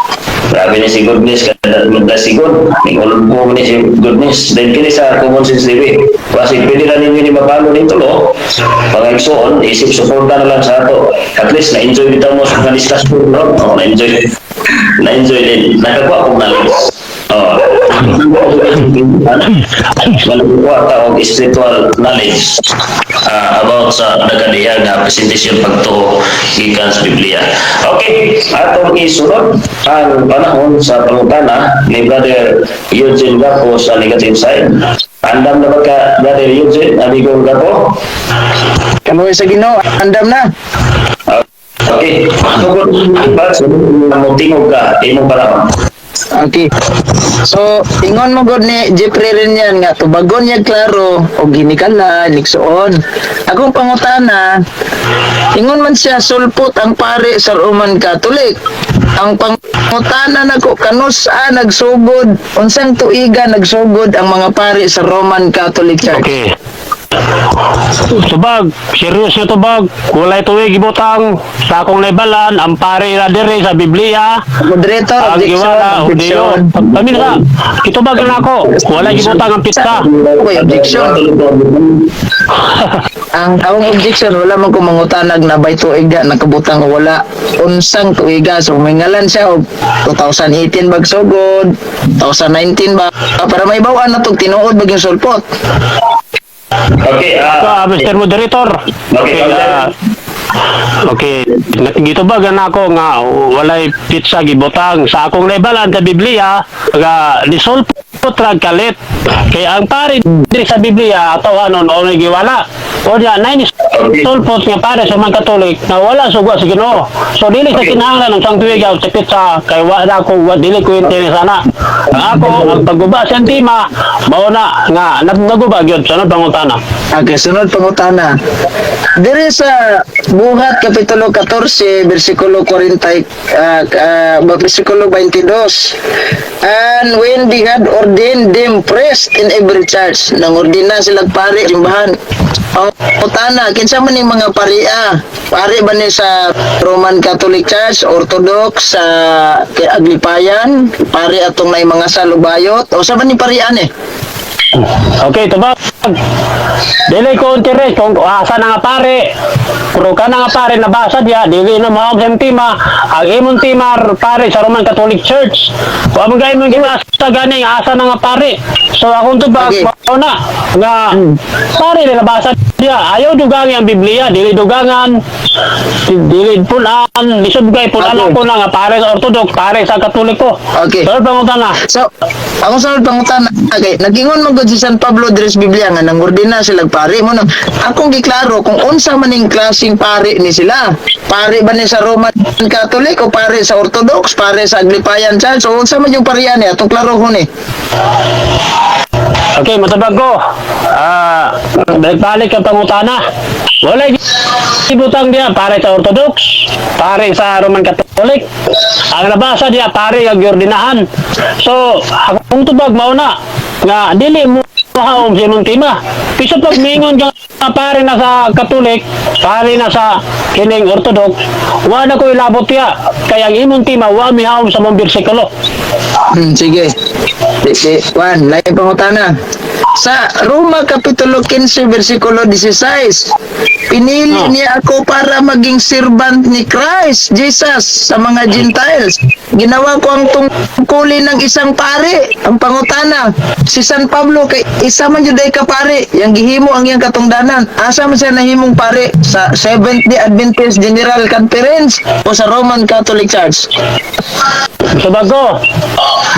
Grabe ni si goodness kada manda si good. Ning ulod po ni si goodness. Then kini sa common sense TV. Kasi pwede na ninyo ni mapalo nito lo. Pangagsoon, isip suporta na lang sa ato. At least na-enjoy bitaw mo sa mga discussion no. Na-enjoy. Na-enjoy din. Nakakuha ko na lang. Malikuha ta og spiritual knowledge about sa nagadiha nga presentasyon pagtuo gikan sa Biblia. Okay, atong isunod ang panahon sa pangutana ni Brother Eugene Gapo sa negative side. Andam na ba ka, Brother Eugene, amigo Gapo? Kanoy sa Ginoo, andam na. Okay, tungkol sa tingog ka, imong panahon. Okay. So, ingon mo gud ni Jeffrey rin yan nga, tubagon niya klaro, o ginikala, niksoon. Akong pangutana, ingon man siya, sulpot ang pare sa Roman Catholic. Ang pangutana nako kanusa nagsugod, unsang tuiga nagsugod ang mga pare sa Roman Catholic Church. Okay. Tubag, seryoso tubag. Kulay tuwig ibutang sa akong lebalan ang pare na dire sa Biblia. Moderator, Ang iwala, objection. Kami na kitubag na ako. Wala gibutang ang pista. Okay, objection. Ang akong objection, wala man ko mangutanag na bay tuiga, nakabutang o wala. Unsang tuiga, so may ngalan siya, 2018 bagsugod, 2019 ba, para may bawaan na itong tinuod baging sulpot. Okay, Mr. Moderator. Okay, Okay, gitubag na ako nga walay pizza gibutang sa akong lebalan sa Biblia nga nisulpot ra kalit kay ang pare diri sa Biblia ato anon o giwala o diya nay nisulpot nga pare sa mga Katolik na wala sugwa sa Ginoo. So dili sa kinahanglan ng sang tuiga sa pizza kay wala ko dili ko interesana. Ang ako ang pagguba sa tema mao na nga naguba gyud sa pangutana. Okay, sunod pangutana. Diri sa Buhat Kapitulo 14, versikulo 40, versikulo 22. And when they had ordained them priest in every church, nangordina sila pare simbahan. Ang pangutana, kinsa man ning mga paria? Pare ba ni sa Roman Catholic Church, Orthodox, sa Aglipayan, pare atong nay mga salubayot, o sa man ni parian eh? Okay, tubag. Dili ko interes kung asa na nga pare. Pero ka na nga pare nabasa diya, dili na mao sa tema. Ang imong tema pare sa Roman Catholic Church. Wa mo gay mo ginasa gani asa na nga pare. So akong tubag Okay. mao na nga pare na nabasa diya. Ayaw dugangan ang Biblia, dili dugangan. Dili punan, lisod gay punan Okay. ako na nga pare sa Orthodox, pare sa Katoliko. Okay. So pangutana. So, ako sunod pangutana, okay, nagingon mo gud si San Pablo Dres Biblia nga nangordina sila pare mo nang akong giklaro kung unsa man ning klaseng pare ni sila. Pare ba ni sa Roman Catholic o pare sa Orthodox, pare sa Aglipayan Church, o unsa man yung parehan ni atong klaro ko ni. Okay, matabag ko. Balik ang pangutana. Wala ibutang dia pare sa Orthodox, pare sa Roman Catholic. Ang nabasa dia pare ang giordinahan. So, akong tubag mao na nga dili mo haom sa imong tema. Piso pag mingon ka nga pare na sa Catholic, pare na sa kining Orthodox, wa na ko ilabot ya. Kaya ang imong tema wa mihaom sa mong bersikulo. Sige. Juan, lain pangutana. Sa Roma Kapitulo 15, versikulo 16, pinili niya ako para maging servant ni Christ, Jesus, sa mga Gentiles. Ginawa ko ang tungkulin ng isang pare. Ang pangutana, si San Pablo, kay isa man juday ka pare, yang gihimo ang iyang katungdanan. Asa man siya nahimong pare? Sa Seventh-day Adventist General Conference o sa Roman Catholic Church? Sabag ko,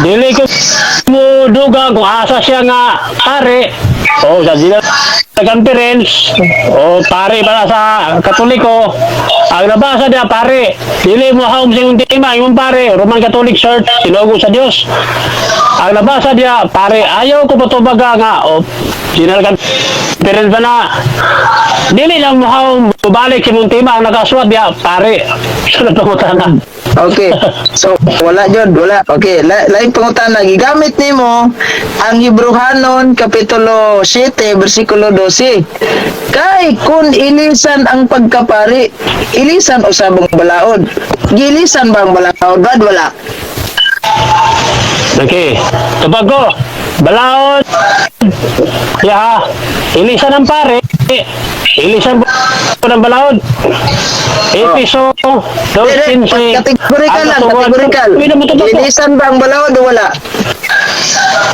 dili ko mo duga kung asa siya nga pare o sa General Conference o pare para sa Katoliko. Ang nabasa niya pare, dili mo haom sa imong tema, imong pare, Roman Catholic Church, sinugo sa Dios. Ang nabasa niya pare, ayaw ko patubaga nga o General Conference ba na dili lang mo haom balik sa imong tema, ang nakaswat niya pare. Sunod pangutana. Okay. So, wala jud, wala. Okay, lain pangutana, gigamit nimo ang Hebrehanon Kapitulo 7, versikulo 12. Kay kun ilisan ang pagkapari, ilisan o sabong balaod. Gilisan ba ang balaod? Bad wala. Okay. Tubag ko. Balaod. Ya, ilisan ng pare. ilisan po ng balaod. Episo, Kategorikal lang, kategorikal. Linisan ba ang balaod o wala?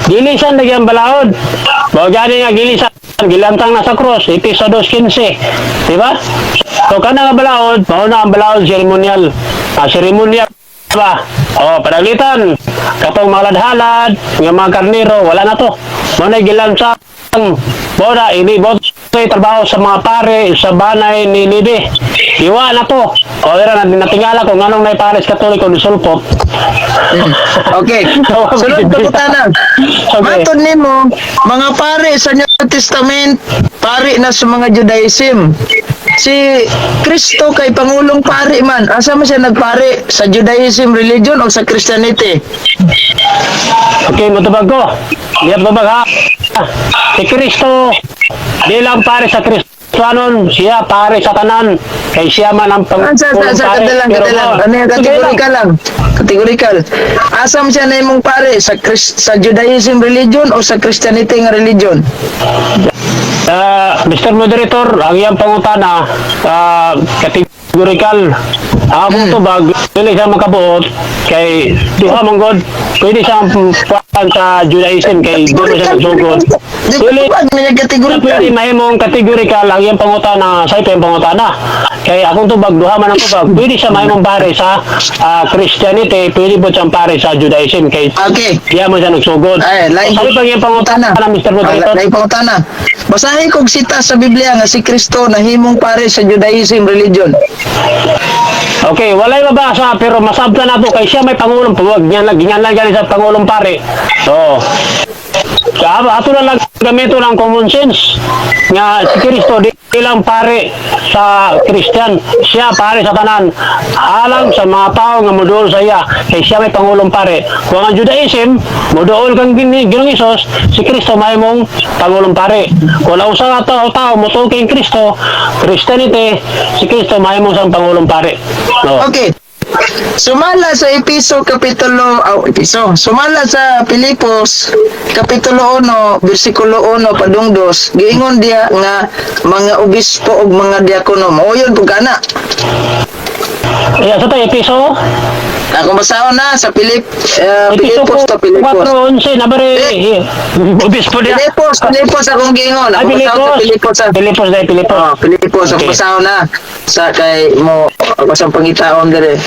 Gilisan lagi ang balaod. Bawa gani nga gilisan, gilantang na sa cross, Episo 2:15. Diba? So kana nga balaod, mauna ang balaod seremonyal. Seremonyal ba? Panaglitan. Katong mga ladhalad, nga mga karnero, wala na to. Mauna gilansang, mauna inibot sa trabaho sa mga pare, sa banay ni Libe. Iwa na to. Dira na natingala ko nganong nay pares katoliko ni sulpot. Okay. Sunod na putana. Matod nimo, mga pare sa New Testament, pare na sa mga Judaism. Si Kristo kay Pangulong Pari man. Asa man siya nagpari? Sa Judaism religion o sa Christianity? Okay, matubag ko. Diyan babag ha. Si Kristo, di lang pare sa Kristoanon, siya pare sa tanan. Kay siya man ang Pangulong pare. Katilang. Ano yung kategorikal lang? Kategorikal. Asam siya na imong pare? Sa Judaism religion o sa Christianity nga religion? Mr. Moderator, ang iyang pangutana, kategorikal. Akong tubag, dili siya makabuot kay duha mong god. Pwede siyang puwan sa Judaism kay doon siya nagsugod. Dili pwede mahimong kategorikal ang iyang pangutana sa ito yung pangutana. Kay akong tubag, duha man ang tubag. Pwede siya mahimong pare sa Christianity, pwede po siyang pare sa Judaism kay diya mo siya nagsugod. Sabi pa iyang pangutana, Mr. Moderator. Lain pangutana. Basahin kong sita sa Biblia nga si Kristo nahimong pare sa Judaism religion. Okay, walay mabasa pero masabta na to kay siya may pangulong pawag niya gingan lang sa pangulong pare. So, ato na lang gamito ng common sense nga si Kristo di lang pare sa Christian, siya pare sa tanan. Alang sa mga tao nga moduol sa iya kay siya may pangulong pare. Kung ang Judaism moduol kang Ginoong Hesus, si Kristo may mong pangulong pare. Kung usa nga tao motuol kay Kristo, Christianity, si Kristo may mong sang pangulong pare. No. Okay. Sumala sa Sumala sa Pilipos Kapitulo 1 versikulo 1 padung 2 giingon dia nga mga obispo ug mga diakono mao yun pugana. Sa tayo Episo? Akong basahon na sa Pilipos to Pilipos. 4:11 na bare. Obispo dia. Pilipos akong giingon. Akong basahon sa Pilipos. Pilipos akong basahon na sa kay mo ako sa pangitaon dire.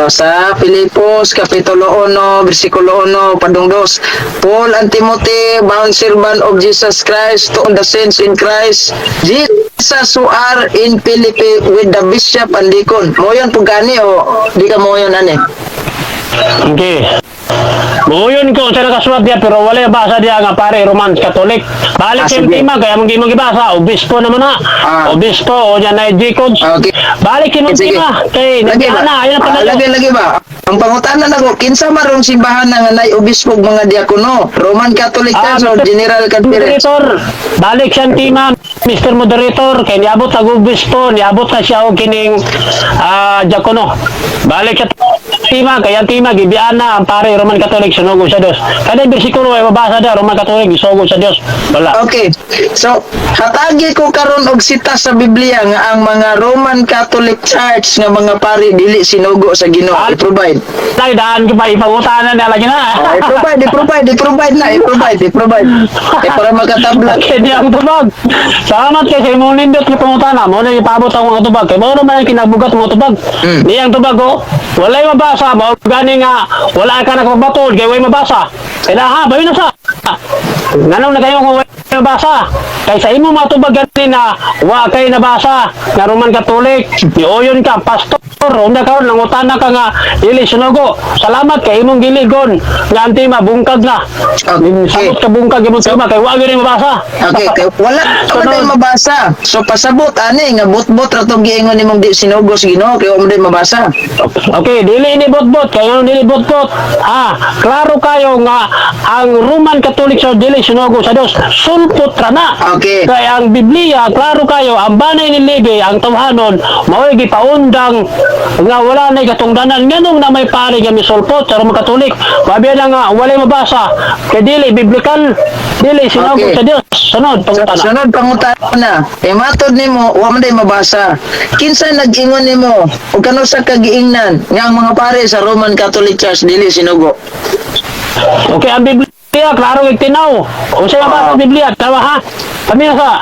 Sa Pilipos Kapitulo 1 versikulo 1 padung 2. Paul and Timothy, bound servant of Jesus Christ, to all the saints in Christ Jesus who are in Philippi with the bishop and deacon. Mo yun pugani o di ka mo yun ani? Okay. Buyon ko sa nakasulat dia pero wala basa dia nga pare Roman Catholic. Balik yung tema kaya mong gimong gibasa obispo naman na. Obispo o yan na deacon. Okay. Balik yung tema kay nagana ayon pa lagi ba? Ang pangutanan nako kinsa maron simbahan nga nay obispo ug mga diakono? Roman Catholic Church or General Conference? Balik siyang tema Mr. Moderator kay niabot ang obispo, niabot na siya og kining diakono. Balik sa tema kaya tema gibian na ang pare Roman Catholic sunugo sa Dios. Kada bersikulo ay mabasa da Roman Catholic isugo sa Dios. Wala. Okay. So, hatagi ko karon og sita sa Biblia nga ang mga Roman Catholic Church nga mga pare dili sinugo sa Ginoo. I-provide. Dahil daan ko pa ipangutanan na lagi na. I-provide na. Para makatabla. Kaya di ang tubag. Salamat kay sa imong nindot na pangutana. Mo na ipabot ang mga tubag. Kaya mo naman ang kinabugat mga tubag. Di ang tubag ko. Walay mabasa. Gani nga. Wala ka nagpabatol. Kaya way mabasa. Kaya bayo na sa. Nanong na kayo kung way mabasa. Kaya sa imo matubag gani na wa kay nabasa. Na Roman Catholic. Iuyon ka. Pastor. Onda karon nangutana ka nga dili sunugo. Salamat kay imong giligon nga anti mabungkag na. Sabot ka bungkag imong tema kay wa gyud mabasa. Okay, kay wala ka man mabasa. So pasabot ani nga bot-bot ra tong giingon nimong di sinugo sa Ginoo kay wa man mabasa. Okay, dili ini bot-bot kay dili bot-bot. Klaro kayo nga ang Roman Catholic Church dili sinugo sa Dios. Sulpot ra na. Okay. Kaya ang Biblia, klaro kayo, ang banay ni Levi, ang tawhanon, mao'y gipaundang nga wala na katungdanan nganong na may pare nga misulpot sa Roman Catholic. Mabiya na nga walay mabasa kay dili biblical, dili sinugo Okay. sa Dios. Sunod pangutana. Sunod pangutana. Matod nimo wa man day mabasa. Kinsa nag-ingon nimo o kano sa kagiingnan nga ang mga pare sa Roman Catholic Church dili sinugo? Okay, ang Biblia, klaro igtinaw. O siya ba ang Biblia? Tawa ha? Kami na sa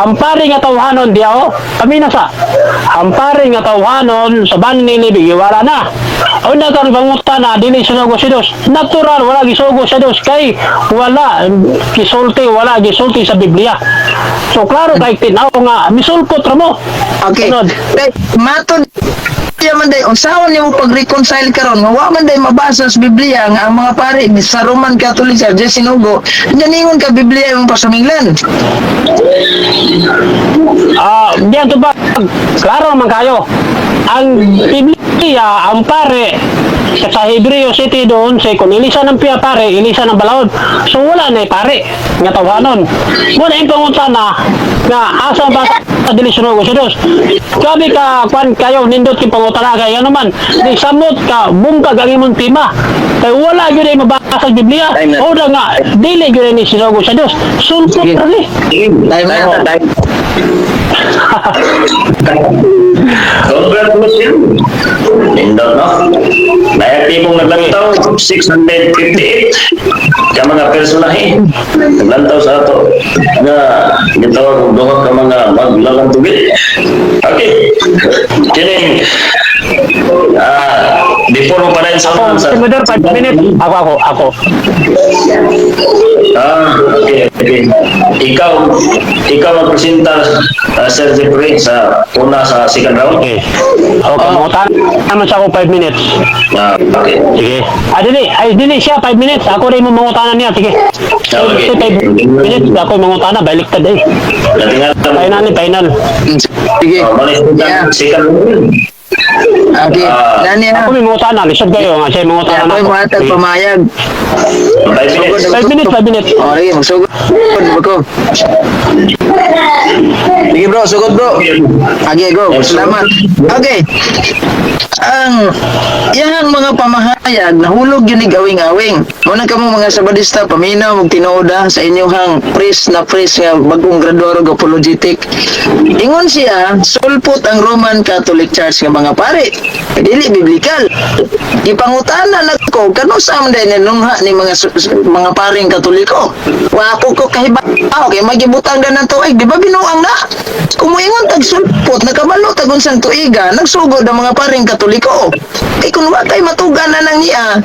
hampari nga tawhanon diyaw. Kami na sa hampari nga tawhanon sa banin ni Levi, wala na. O na kang pangutana, dili sinugo si Dios. Natural, wala gisugo sa Dios. Kay wala, gisulti, wala gisulti sa Biblia. So, klaro ka igtinaw nga, misulpot ra mo. Okay. Sunod. Day, matod siya man day unsaon nimo pag-reconcile karon nga wa man day mabasa sa Biblia nga ang mga pare sa Roman Catholic Church sinugo. Ganingon ka Biblia yung pasuminglan. Diyan to ba? Klaro naman kayo. Ang Biblia, ang pare, sa Hebreo City doon, say kung ilisa ng piya pare, ilisa ng balaod. So wala na pare, nga tawanon. Muna yung pangutana, nga asa ba sa dilisunugo sa Diyos. Kami ka, kwan kayo, nindot yung pangutana kaya naman, di samot ka, bungkag ang imong tima. Kaya wala yun ay mabasa sa Biblia. O na nga, dili yun ay sinugo sa Diyos. Sulpot Sige. rin Time na time. Congratulations. Nindot, no? Mayati mong naglantaw, 658 ka mga personahe. Naglantaw sa ato na gitawag duha ka mga maglalang tubig. Okay. Kini, before mo pa rin sa Senador, 5 minutes. Ako. Okay. Ikaw magpresenta, Sir Jeffrey, sa una sa second round. Okay. Mangutan naman siya ako 5 minutes. Okay. Sige. Dili siya 5 minutes. Ako rin mo mangutanan niya. Sige. Okay. 5 minutes. Ako yung mangutanan. Baliktad eh. Final. Sige. Malis Yeah. second round. Okay. Nani Ako may mangutanan. Lisod kayo. Nga siya yung mangutanan Ako ako. mo atag Sige. pamayag. 5 minutes. 5 minutes. Oh, sige, magsugod ko. Sige bro, sugod bro. Okay, go. Salamat. Okay. Ang yang mga pamahayag nahulog yun ni gawing-awing. Muna ka mo mga sabadista, paminaw, magtinooda sa inyong priest nga bagong graduaro ng apologetic. Ingon siya, sulpot ang Roman Catholic Church nga mga pare. Dili biblikal. Ipangutana na ko, kano sa amday nilungha ni mga paring Katoliko. Wa ako ko kahibaw, kay magibutang na ng tuig. Di ba binuang na? Kumuingon tagsulpot, nakabalo tagunsang tuiga, nagsugod ang mga paring Katoliko. Kay kung wa kay matugan na nang niya,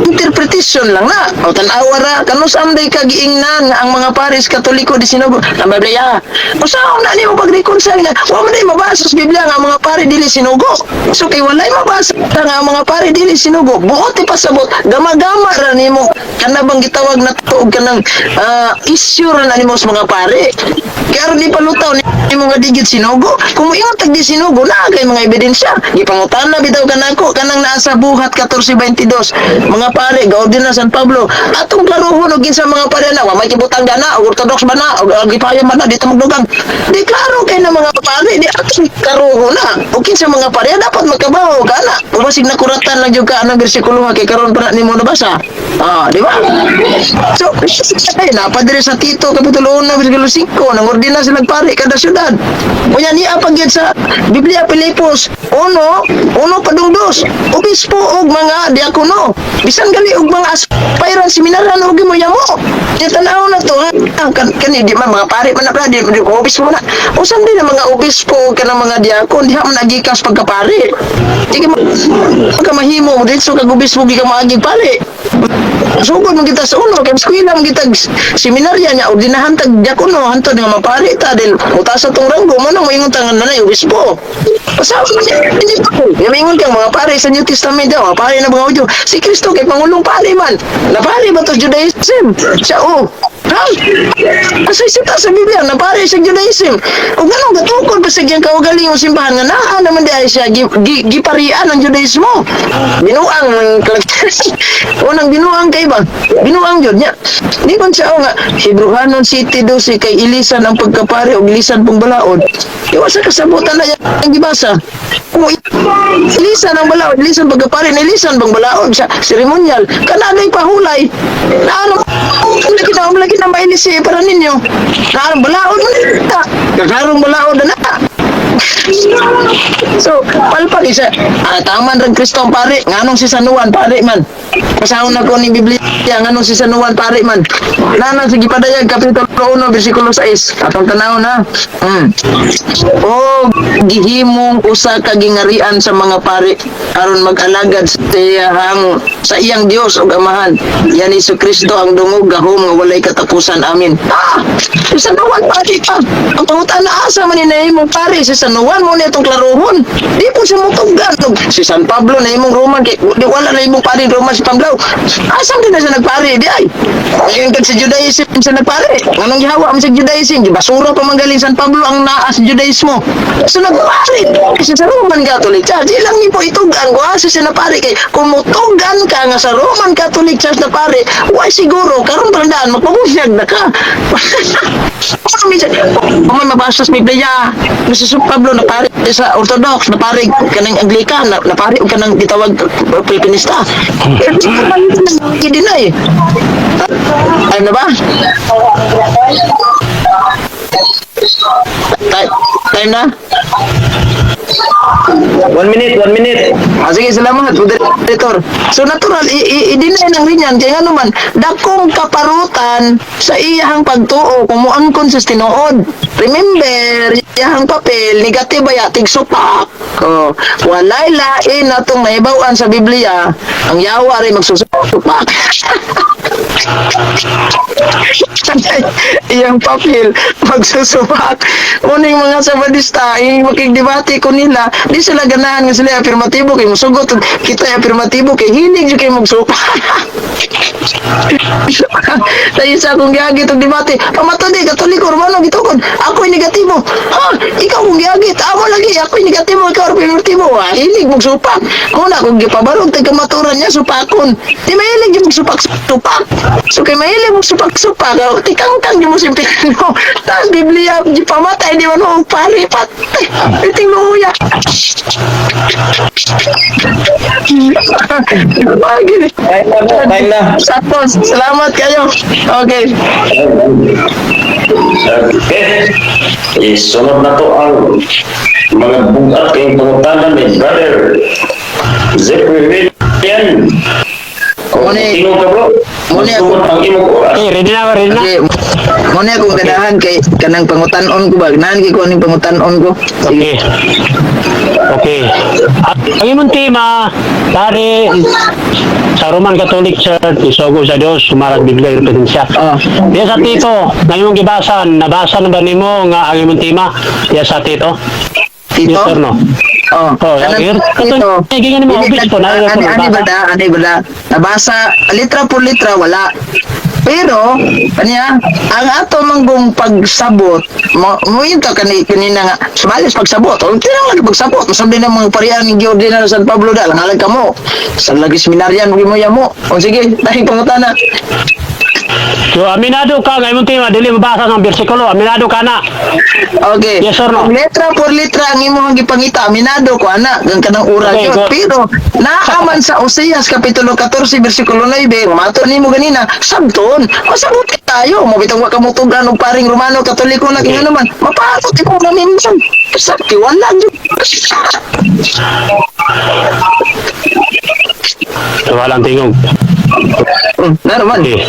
interpretation lang na. O tanawa ra, kano sa amday kagiingnan nga ang mga paris Katoliko di sinugo. Ang Biblia, o saan na ni mo pag-reconcile nga, wa man day mabasa sa Biblia nga ang mga pare dili sinugo. So kay walay mabasa nga ang mga pare dili sinugo, buot ipasabot, gama-gama ra nimo kana bang gitawag na tuog kanang issue ra na nimo sa mga pare. Kaya aron di palutaw nimo nga digit sinugo. Kung ingon tag di sinugo na kay mga ebidensya. Gipangutana bitaw kanako kanang naa sa buhat 14:22. Mga pare gaordin na San Pablo. Atong klarohon og kinsa mga pare na wa may kibutang dana og orthodox ba na og gipayon man na dito magdugang. Di klaro kay na mga pare di atong klarohon na. Og kinsa mga pare dapat magkabaw kana. Basig na kuratan lang jud ka anong bersikulo kay karon pa na nimo nabasa. Di ba? So, ay napadiri sa Tito kapitulo 1 bersikulo 5 nang ordina sila pare kada syudad. Unya niya pagyud sa Biblia Pilipos 1:2 obispo og mga diakono. Bisan gali og mga aspirant seminaran og mo yamo. Di tanaw na to kani di man mga pare man na di obispo na. Usan din ang mga obispo kanang mga diakon diha man nagikas pagkapare. Sige mahimo mo dito kag obispo gi ka maaging pare. Sugod mo kita sa ulo kay eskwela mo kita seminarya nya ordinahan tag diakono hantod nga mapare ta din utas sa tong ranggo man ang moingon tangan nanay obispo. Pasaw hindi pa ko. Yamingon kang mga pare sa New Testament daw, mga pare na mga Hudyo. Si Kristo kay pangulong pare man. Na pare ba to Judaism? Siya Ha? Asay sita sa Biblia na pare sa Judaism. O ganun gatukod pa sa giyang kaugaling o simbahan nga naa naman di ay siya giparian ang Judaismo. Binuang unang binuang kay ba? Binuang jud nya. Di man siya nga Hebrewanon City 12 kay ilisan ang pagkapare o ilisan pong balaod. Iwa sa kasabutan na yang gibasa. O ilisan ang balaod, ilisan pagkapare, ilisan bang balaod sa seremonyal. Kanagay pahulay. Naano lagi na mailisi para ninyo. Naano balaod mo nila. Kakarong balaod na. So, palpag isa. Taman rin Kristo ang pare. Nganong si San Juan pare man. Pasahon na ko ni Biblia. Nganong si San Juan pare man. Nanang sige padayag kapitulo 1 bersikulo 6. Atong tanaw na. O gihimong usa ka gingarian sa mga pare aron mag-alagad sa iyang Dios ug Amahan. Yan Hesus Kristo ang dungog gahom nga walay katapusan. Amin. Si San Juan pare pa. Ang pangutan na asa man ni nahimong pare si San Juan mo na itong klarohon. Di po siya mutuggan. Si San Pablo na imong Roman kay di wala na imong pare Roman si Pablo. Asam din na siya nagpare di ay. Ngayon kag si Judaism siya nagpare. Nganong gihawa man sa Judaism, basura pa man galing San Pablo ang naa sa Judaismo. So nagpare. Kasi sa Roman Catholic Church, ilang ni po itugan ko asa siya na pare kay kung mutugan ka nga sa Roman Catholic Church na pare, why siguro karon tandaan magpabusyag na ka. Kung may mabasa sa Biblia, si San Pablo na pare sa Orthodox, na pare kanang Anglican, na pare o kanang gitawag Pilipinista. Hindi na eh. Time na ba? Time na? 1 minute. Sige, salamat, moderator. So, natural, i-deny ng rinyan, kaya nga naman, dakong kaparutan sa iyahang pagtuo, kumuangkon sa tinuod. Remember, iyahang papel, negatiba yatig supak. Walay lain na itong naibawan sa Biblia, ang yawa rin magsusupak. Iyang papel, magsusupak. Muning mga sabadista, yung makigdebate ko nila, di sila ganahan nga sila afirmatibo kay musugot kita afirmatibo kay hilig jud kay magsupa. Dahil sa akong giagi itong debate, pamato di Katoliko Romano gitukod, ako'y negatibo. Ha, ikaw kung giagi, tama lagi, ako'y negatibo, ikaw afirmatibo. Hilig magsupak. Muna kung gipabarog tayo kamaturan niya, supakon. Di mahilig yung magsupak-supak. So kay mahilig magsupak-supak, tikang-kang yung musimpino. Tapos Biblia, di pamatay, di man mo paripat. Iting luya. Time na. Sapos, salamat kayo. Okay. Okay. Isunod na to ang mga bugat kayong pangutanan ni Brother Zephyr William. Sino ka bro? Masunod ang imong oras. Ready na. Okay. Muna akong ganahan kay kanang pangutanon ko ba? Ganahan kay ko aning pangutanon ko. Sige. Okay. At ang imong tema, pare, sa Roman Catholic Church, isugo sa Dios, sumarat Biblia, repetensya. Diya sa tito, na imong gibasan, nabasa na ba nimo nga ang imong tema? Diya sa tito? Tito? Yes or no? Ani bala. Nabasa, litra por litra, wala. Pero, kanya, ang ato manggong pagsabot, mo yun ka kanina nga, sumalis pagsabot, o tinang lagi pagsabot, masabi na mga parihan ng Giordina San Pablo da, langalag ka mo, sa lagi seminaryan, mo mo. O sige, dahil pangutana. So, aminado ka, ngayon tema, dili mabasa ng bersikulo, aminado ka na. Okay. Yes or no? Letra por letra ang imong gipangita, aminado ko ana, gang kanang ura Okay, yun. go. Pero naaman sa Oseas kapitulo 14 bersikulo 9, mato nimo ganina, sabton. Masabuti tayo, mo bitong wa kamutugan og paring Romano Katoliko na Okay. naman. Mapatot imo na minsan. Sakti wala jud. So, walang tingog. Naman. Okay.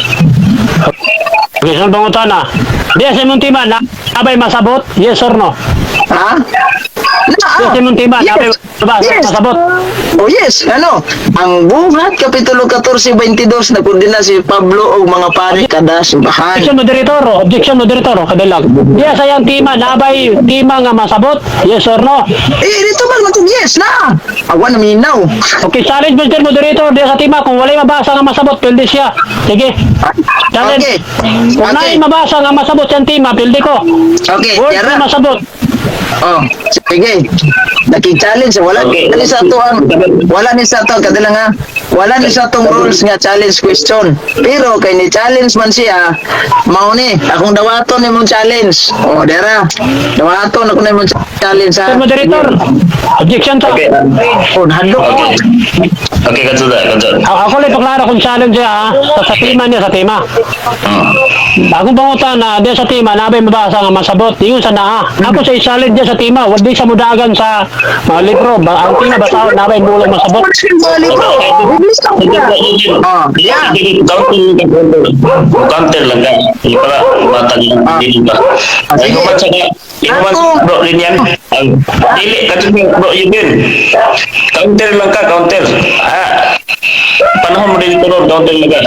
Okay, saan pangutan na? Diya sa imong tema, nabay masabot? Yes or no? Ha? Diya sa imong tema, nabay masabot? Oh yes, ano? Ang buhat kapitulo 14:22 nagkondena si Pablo og mga pare kada simbahan. Objection moderator, kadalag. Diya sa iyang tema, nabay tema nga masabot? Yes or no? Dito man matug yes na. Awan na minaw. Okay, challenge Mr. Moderator, di sa tima, kung wala'y mabasa nga masabot, pildi siya. Sige. Challenge. Okay. Kung na'y mabasa nga masabot siyang tima, pildi ko. Okay, Word tara. na masabot. Oh, sige. Naki-challenge wala Okay. ni sa to ang wala ni sa to kadala nga wala ni sa tong rules nga challenge question. Pero kay ni challenge man siya, mao ni akong dawaton ni mong challenge. Oh, dera. Dawaton ako ni mong challenge Mr. ha. Moderator, objection to. Okay. Oh, hadlok ako. Okay. Okay, kadto. Ako lang paklaro kung challenge siya, ha? Sa tima niya, sa tima. Akong pangutan na di sa tima, nabay mabasa nga masabot. Yun sa naa. Ako sa challenge niya sa tima, wala sa mudagan sa mga libro. Ang tima basa, nabay mulong masabot. Bali ko. Bilis lang ka. Oh, yeah. Counter lang ka. Hindi pala matag din ba. Ay Sige. ko man sa Ako. bro din yan. Dili ka bro yun din. Counter lang ka, counter. Panahon mo din ito counter lang ka.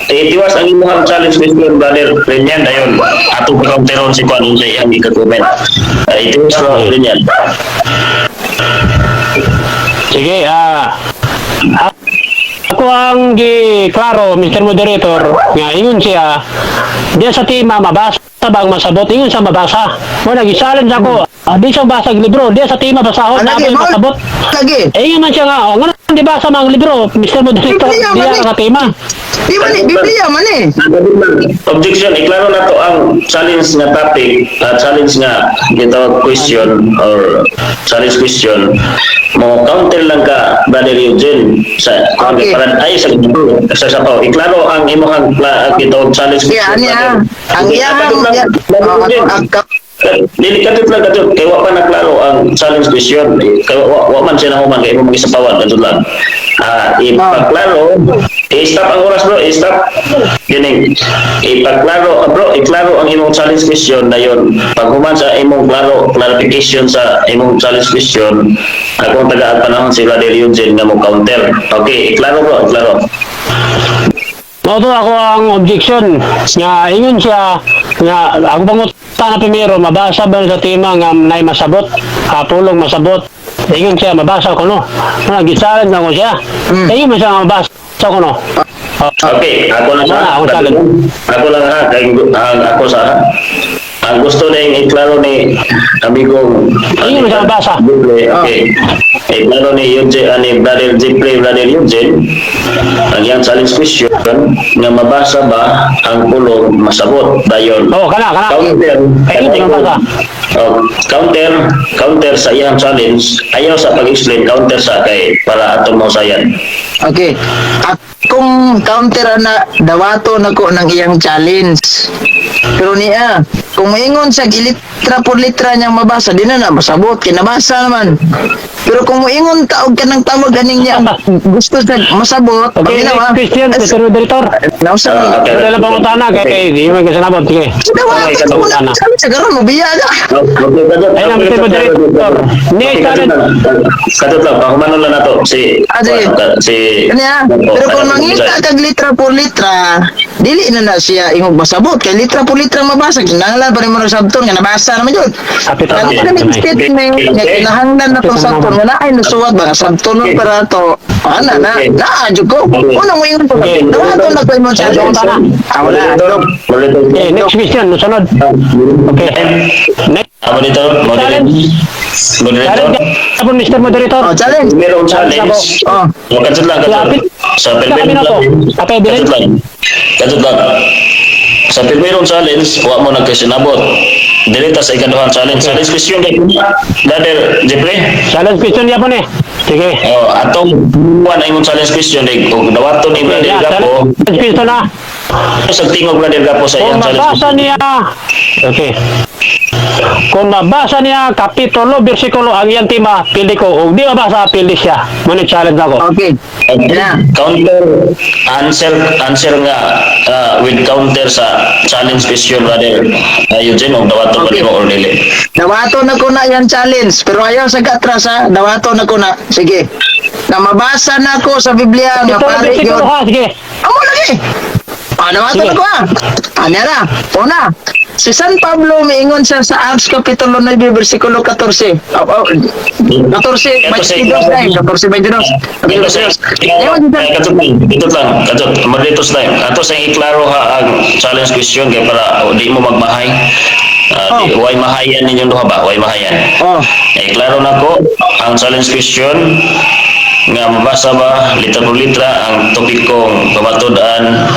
Tiwas ang imuhang challenge question brother Renyan dayon. Ato counteron si Kwan sa iyang ika-comment. Tiwas bro Renyan. Sige, ako ang klaro, Mr. Moderator, nga ingon siya, diya sa tima, mabasa bang masabot, ingon siya mabasa. Mo nag-challenge ako, di siya basa ang libro, diya sa tima, basahon, Lagi nabay mo. masabot. Lagi. Ingon man siya nga, nga di basa mga libro, Mr. Moderator, Biblia, diya mali. sa tima. Di ba ni Biblia man eh. Objection, iklaro na to ang challenge nga topic, challenge nga gitawag question or challenge question. Mo counter lang ka brother Eugene sa Okay. para ay sa sapaw. Iklaro ang imong gitawag challenge Kaya question. niya, ang iyang Dili kadto lang kadto kay wa pa naklaro ang challenge question. Kay wa man siya nahuman kay imong gisapawan kadto lang. Ipaklaro, i-stop ang oras bro, i-stop. Gining, ipaklaro, bro, iklaro ang imong challenge question na yun. Pag human sa imong clarification sa imong challenge question, akong tagaan panahon si Brother Eugene na mo counter. Okay, iklaro bro, iklaro. Moto ako ang objection nga ingon siya nga ako pangutan na primero mabasa ba sa tima nga nay masabot pulong masabot ingon siya mabasa ko no nag-challenge ako siya ingon man siya nga mabasa ko no. Okay, ako lang Wala, ako challenge. Ako lang ha, ako sa ang gusto na yung iklaro ni amigong Ayun, siya mabasa. Okay. Iklaro ni Eugene, ni Brother Jeffrey, Brother Eugene, ang iyang challenge question nga mabasa ba ang pulong masabot dayon. Oh, kana. Counter. Ayun, hindi mabasa. Counter sa iyang challenge, ayaw sa pag-explain, counter sa kay para atong mausayan. Okay. Akong counter na dawato na ko ng iyang challenge. Pero niya, kung maingon sa litra por litra niyang mabasa, di na masabot, kinabasa naman. Pero kung maingon taog ka ng tawag ganing niya, gusto sa masabot, Okay, paminaw, next question, Mr. Moderator. Nausa ni. Okay. Wala lang pangutana kay di mo kasanabot. Sige. Dawato na ko na sabi sa garon mo, biya ka. Ayun ang Mr. Moderator. Next challenge. Katut lang, pakumanon lang na to. Si... Sige. Si... Kanya, pero kung mangita kag litra por litra, dili na siya imong masabot kay litra por litra mabasa kinahanglan pa rin mo sabton nga nabasa naman jud. Kapit Ano ako. pa namin statement nga kinahanglan na tong sabton nga naay nasuwat ba nga sabton nun para to. Ana na jud ko. Una mo ingon ko. Dawato na ko imong challenge. Wala. Okay, next question, sunod. Okay. Next Ako dito, moderator. challenge kapon Mr. Moderator. Oh, challenge. Meron challenge. Oh. Katut lang, katut. Sa Kami na to. Kapit din. Katut lang. Katut lang. Sa pirmirong challenge, wa mo nagkasinabot. Dilita sa ikaduhang challenge. Challenge question kay Brother Jeffrey. Challenge question niya po ni. Sige. Atong buwan ay mong challenge question kung dawaton ni Brother Yeah, Gapo. challenge question na. Sa tingog Brother Gapo sa Kung iyang challenge mabasa question. niya, okay. Kung mabasa niya kapitulo, bersikulo ang iyang tima, pili ko. Kung di mabasa, pili siya. Muna challenge ako. Okay. Yeah. Counter answer nga with counter sa challenge question Brother Eugene o dawaton Okay. okay. Mo or dili. Dawato na ko na yan challenge, pero ayaw sa katras ha. Dawato na ko na. Sige. Na mabasa na ko sa Biblia nga Kapitulo, pare bersikulo yun. ha, sige. Amo lagi. Namatod Sige. ako Anyara, una, si San Pablo miingon siya sa Acts Kapitulo 9, versikulo 14. 14, 22 Ito lang, katot, maditos lang. Ato sa iklaro ha ang challenge question kay para di mo magmahay. Way mahayan ninyong duha ba? Way mahayan. Oh. Iklaro na ko ang challenge question nga mabasa ba litra por litra ang topikong pamatudan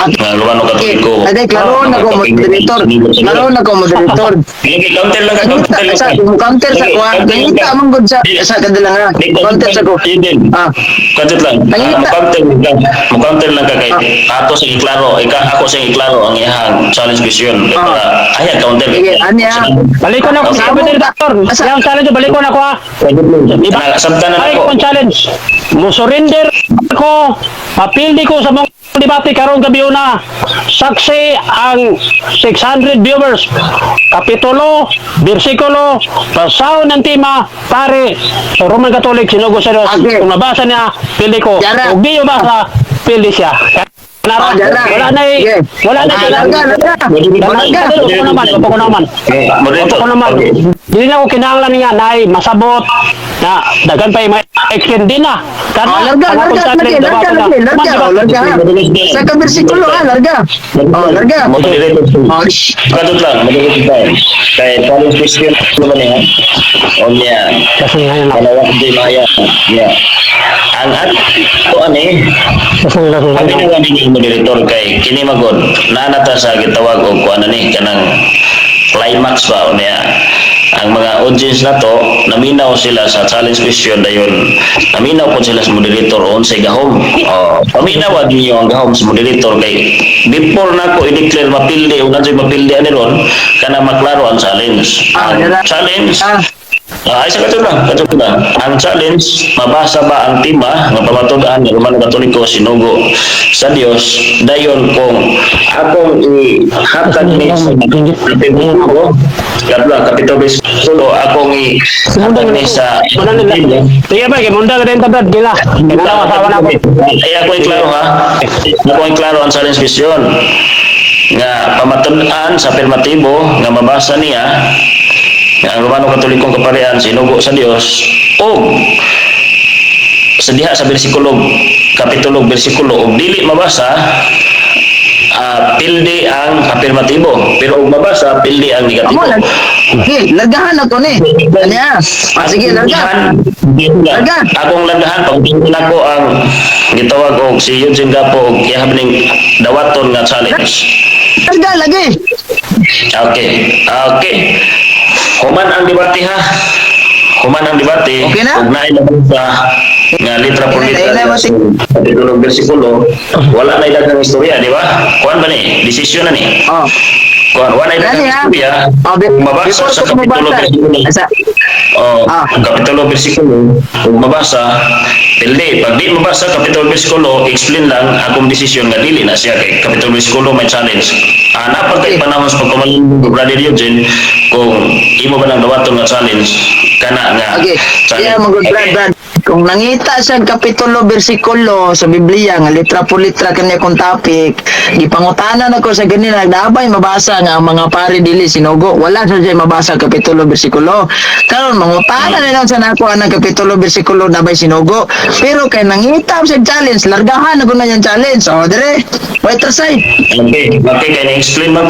nga lumano ka topiko. Aday, klaro na ko moderator. Klaro na ko moderator. Sige, counter lang ka, Nangita, sa counter sa kuha. Nangita mong good sa kadilang nga. Counter sa ko. Katot lang. Nangita. Mo-counter lang ka kay ato sa iklaro. Ako sa iklaro ang iyang challenge question. Para ayan, counter. Sige, anya. Balik ko na ko sa moderator. Yung challenge, balik ko na ko ha. Sabta na Ay, ako. kung challenge. Mo surrender ko. Apildi ko sa mga debate karon gabi una. Saksi ang 600 viewers. Kapitulo, bersikulo, pasaw ng tima, pare, sa Roman Catholic, sinugo sa Diyos. Okay. Kung nabasa niya, pildi ko. Yara. Kung di basa, pildi siya. Nara, Yara. wala na Sige. wala na Wala ko naman. Opo ko naman. Hindi na ako kinahanglan niya na ay masabot na dagan pa yung extend din na. Larga. Sa kabersikulo larga. Larga. Kadot lang, madali tayo. Kaya challenge question naman yan. O niya, Kasi ngayon lang. kalawak di maya. Yeah. Ang ato ang ginawa ninyo moderator kay kini magod nanata sa gitawag og kuan ni kanang climax ba o niya. Ang mga audience na to, naminaw sila sa challenge question dayon. Naminaw po sila sa moderator on sa gahom. Paminaw ninyo ang gahom sa moderator kay before na ko i-declare mapildi o nandiyo mapildi ani ron kana maklaro ang challenge. Ang challenge ay sa kato lang. Ang challenge, mabasa ba ang tema ng pamatudan ng Romano Katoliko sinugo sa Dios dayon kung akong ihatag ni sa kapitulo sulo akong ihatag ni sa Sige ba, munda ka din tabad gila. Kinalawa sa na ko. ay ako iklaro ha. Ako iklaro ang challenge question nga pamatudan sa afirmatibo nga mabasa niya nga ang Romano Katolikong kaparian sinugo sa Dios o sa diha sa bersikulo kapitulo bersikulo og dili mabasa pildi ang afirmatibo pero og mabasa pildi ang negatibo. Okay, largahan ako ni. Anya. Sige, larga. Larga. Akong lagahan pagtingin ako ang gitawag og si Eugene Gapo og ihab ning dawaton nga challenge. Larga lagi. Okay. Human ang debate ha. Human ang debate. Okay na? Ug naay nabasa nga litra por Okay na, litra. mati. Kapitulo bersikulo, wala na daghang istorya, di ba? Kuan ba ni? Desisyon na ni. Kuan wala na daghang Gani, ha? istorya. Mabasa before sa ko kapitulo mabasa. bersikulo. Kapitulo bersikulo, ug mabasa pildi. Pag di mabasa kapitulo bersikulo, explain lang akong desisyon nga dili na siya kay kapitulo bersikulo may challenge. Napag kay panahon sa pagkamalin ng Brother Eugene kung imo ba nang dawaton nga challenge kana nga Okay. Yeah, mga Brad. Kung nangita sa kapitulo bersikulo sa Biblia nga litra po litra kanya kung topic, gipangutanan ako sa ganina nagdabay mabasa nga ang mga pare dili sinugo. Wala sa siya mabasa kapitulo bersikulo. Karon mangutanan na lang sa nako ang kapitulo bersikulo dabay sinugo. Pero kay nangita sa challenge, largahan ako na yung challenge. Dire. Wait trasay. Okay, kay na-explain man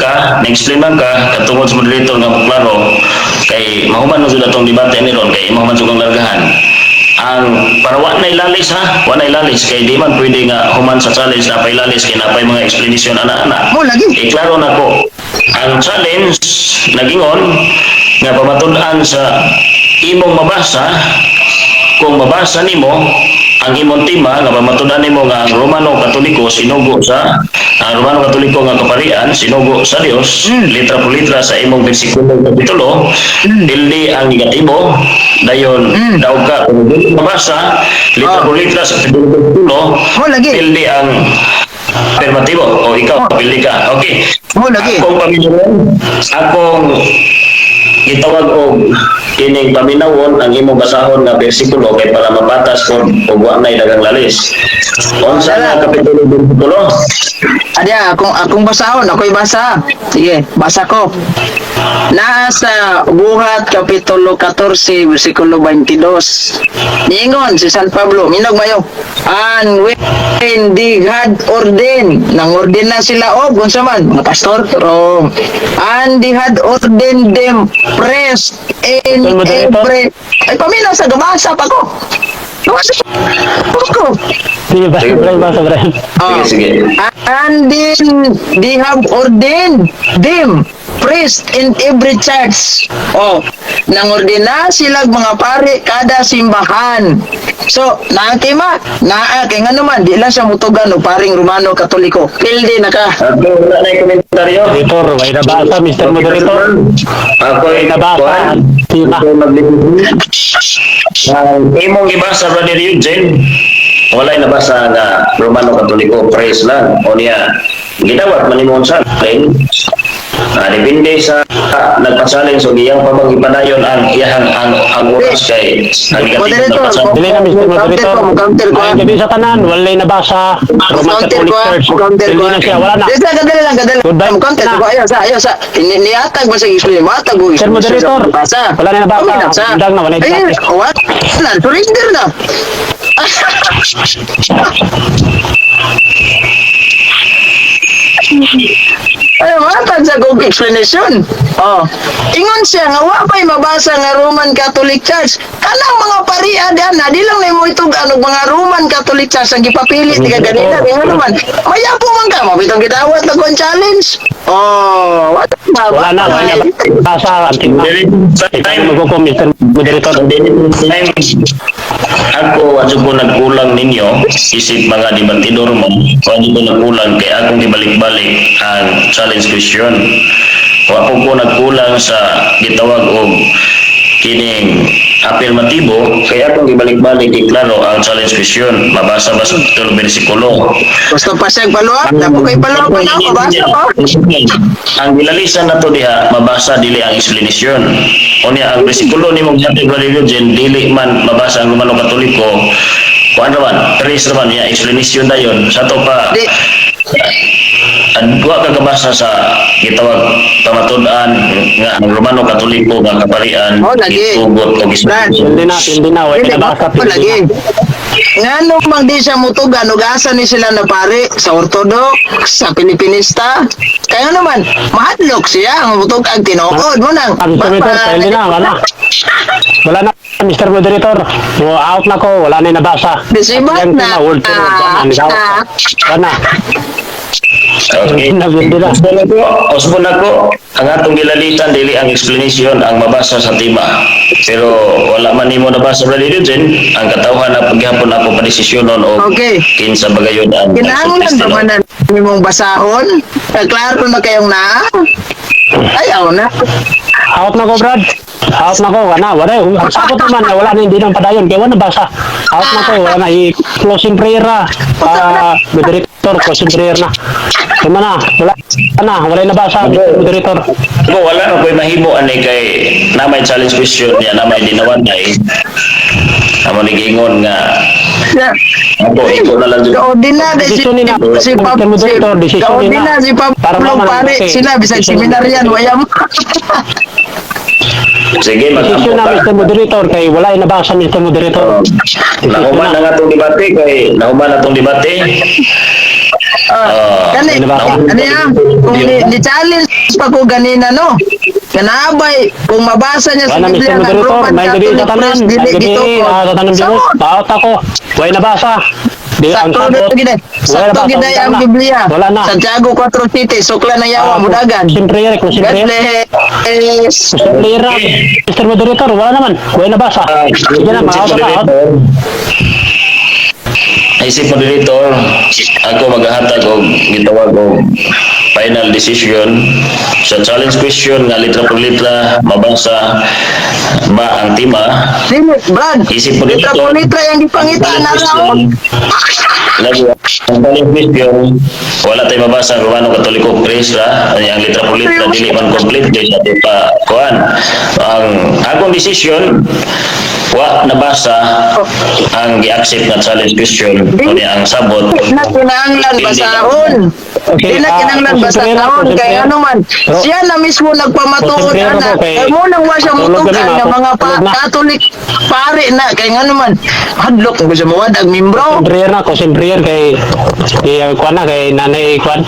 ka katungod sa moderator nga klaro kay mahuman mo sila tong debate ni ron kay mahuman sugang largahan. Ang para wa na ilalis ha, wa na ilalis kay di man pwede nga human sa challenge na pa ilalis kay napay mga explanation ana-ana. Mo lagi. Klaro na ko. Ang challenge nagingon nga pamatud-an sa imong mabasa kung mabasa nimo ang imong tema nga pamatud-an nimo nga ang Romano Katoliko sinugo sa ang Romano Katoliko nga kaparian sinugo sa Dios litra por litra sa imong bersikulo kapitulo pildi ang negatibo dayon daog ka kung dili mabasa litra por litra sa kapitulo Mo lagi. pildi ang afirmatibo o ikaw pildi ka okay Mo lagi. akong pamilyon akong gitawag og kining paminawon ang imong basahon nga bersikulo kay para mabatas kung ug wa nay dagang lalis. Unsa nga kapitulo 20? Adya, akong basahon, ako'y basa. Sige, basa ko. Nasa Buhat Kapitulo 14, versikulo 22. Ningon si San Pablo, minog mayo. And when they had ordained, nang-ordain na sila og unsa man, mga pastor, pero and they had ordained them priests in Saan mo dito? every... Ay, paminaw sa gabasa pa ko. Gabasa pa ko. Sige ba? Basa, Brian. Oh. Sige. And then they have ordained them priest in every church. Oh, nangordina sila mga pare kada simbahan. So, nakima, kay nga naman, di lang siya mutugan o paring Romano Katoliko. Pildi na ka. Ako wala na komentaryo. Moderator, may nabasa, Mr. Moderator. Ako ay Nabasa. Tima. Imong ibasa Brother Eugene. Walay nabasa nga Romano Katoliko praise lang. O niya, gidawat manimon sa akin. Depende sa nagpasalin so giyang pabang ipadayon ang iyang ang oras kay ang Moderator, Dili na, Mr. Moderator. Counter ko. May gabi sa tanan, walay nabasa. Roman Counter Catholic ko. Church. Counter Dili ko. na siya, wala na. Desa, kadali lang. Goodbye. Counter Na. ko. Ayaw sa. Niatag ba sa explain? Matag ko. Sir Moderator, wala na nabasa. Undang na, wala na Ay, nabasa. what? Surrender na. Ay, matag sa kong explanation. Oh. Ingon siya nga, wa pa'y mabasa nga Roman Catholic Church. Kanang mga pariya diyan na, di lang na mo itong mga Roman Catholic Church ang gipapili, di ka ganina, di nga naman. Maya po man ka, mabitong gitawat na kong challenge. Oh, what? Wala na, wala na nabasa. Anting na. Ikaw magkukum, Mr. Moderator. Ako, adyo ko nagkulang ninyo, isip mga debatidor mo, adyo ko nagkulang kay akong gibalik-balik ang challenge question. Wa ko nagkulang sa gitawag og kining afirmatibo, kaya akong gibalik-balik iklaro ang challenge question. Mabasa ba sa tulo bersikulo? Gusto pa siyang paluap? Dapo kayo paluap pa na, mabasa ko. Ang bilalisan na to diha, mabasa dili ang explanation. Unya ang bersikulo ni mong Santo Valerio Jen, dili man mabasa ang Romano Katoliko. Kuan raman, trace raman niya, explanation dayon. Sa to pa, Di, wa ka kabasa sa gitawag pamatud-an nga ang Romano Katoliko nga kaparian Oh, lagi. gitugot og explanation. Hindi na, wala Hindi na ba nabasa. pa lagi? Nga nung mang di siya mutugan, ugasa ni sila na pare sa Orthodox, sa Pilipinista. Kaya naman, mahadlok siya, ang mutug ang tinukod mo nang. Mr. Moderator, hindi na, wala. Wala na, Mr. Moderator. Out na ko, wala na yung nabasa. Disibat Yang na. word to word. Wala na. Okay. Hindi na. Usbon ako, ang atong gilalitan dili ang explanation ang mabasa sa tema. Pero wala man nimo nabasa Brother Eugene, ang katawhan na paghapon ako padesisyonon o Okay. kinsa bagayon ang Kinahanglan ba man na mong basahon? Klaro na kayong na? Ayaw na. Out na ko, Brad. Out na ko, wala. Sakot naman, wala na, hindi nang padayon. Kaya wala basa. Out na ko, wala na. I-closing prayer na. Moderator, closing prayer na. Tama na, wala na. Wala na basa, Moderator. Ako wala na ko'y mahimo ani kay namay challenge question niya, namay dinawanay. Amo ni gingon nga ako iko na lang dito. Kaordinada si Desisyon nila. si Pab Mr. Moderator, desisyon Kaordinada nila. si Para Pablo malaman pare natin. sila bisag Desisyon seminaryan wayam. Sige, Desisyon na, mag-ampo Mr. Moderator, kay wala yung nabasa, Mr. Moderator. Nahuman na nga itong debate kay nahuman na itong debate. Kani ano yan? Kung ni challenge pa ko ganina no. Kanabay kung mabasa niya sa Wala, Mr. Biblia ng Moderator, Roman may gabi Catholic sa tanan. Priest May dili gabi gito ko. sa tanan Diyos. Out ako. Wala nabasa. Di ang Sakto sabot. na gid. Sakto gid ang Biblia. Wala na. Santiago 4:7 sukla na yawa mudagan. Simple, God simple. bless. Lira, Mr. Moderator, wala naman. Wala nabasa. Sige na, mga out. Isip moderator, ako maghahatag og gitawag og final decision sa challenge question nga litra por litra mabasa ba ang tema. Dili, Brad. Isip po Litra dito. po litra yung ipangita na raon. Lagi, ang challenge question, wala tayo mabasa ang Romano Katoliko Press ra, ang litra por litra dili man complete dili sa pa kuan. Ang akong decision wa nabasa ang gi-accept na challenge question o ang sabot. Na kinahanglan basahon. Okay, Di na kinahanglan basahon kay ano man. Siya na mismo nagpamatuod Konsentrero ana. po kay- Kay mo nang wa siya Tulog mutukan kami, nga mga tulog na. Catholic pare na kay ano man. Hadlok mo siya mawadag membro. Konsentrier kay kuan na kay nanay kuan.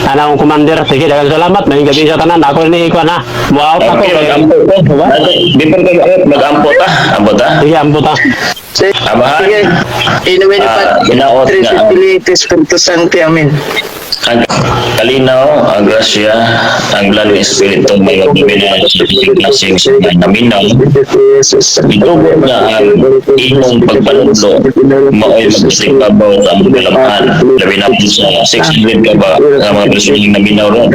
Nanay kong commander. Sige, daghang salamat. May gabi sa tanan. Ako ni kuan na. Wow, ako Okay, kay mag-ampo ko. Before ka mag-ampo ta, ampo ta. Sige, ambot ta. Amahan. Sige. Inuwi ni Inaot nga. Espiritu Espiritu Santo. Amen. Ang kalinaw, ang grasya, ang lalo espiritu may magbibigay sa klaseng sa naminaw. Itubo na ang imong pagpanudlo mao'y magsipabaw sa among kalamahan. Labi na po sa 600 ka ba ang mga personing naminaw ron.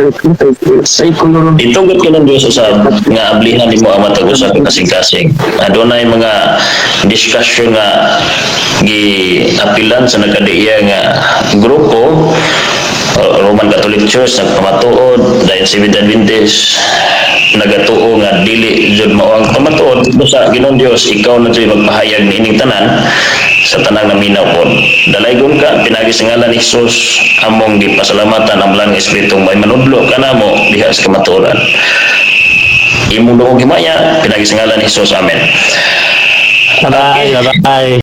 Itugot ka ng Diyos sa nga ablihan ni mo ang matag-usap ng kasing-kasing. Adunay mga discussion nga gi-apilan sa nagkadiya nga grupo Roman Catholic Church nagpamatuod dahil si Adventist nagatuo nga dili jud mao ang pamatuod sa Ginoong Dios ikaw na jud magpahayag niining tanan sa tanang naminaw pod dalaygon ka pinagi sa ngalan ni Jesus among gipasalamatan ang Blang Espiritu may manudlo kanamo diha sa kamatuoran imong duog himaya pinagi sa ngalan ni Jesus amen. Bye, bye.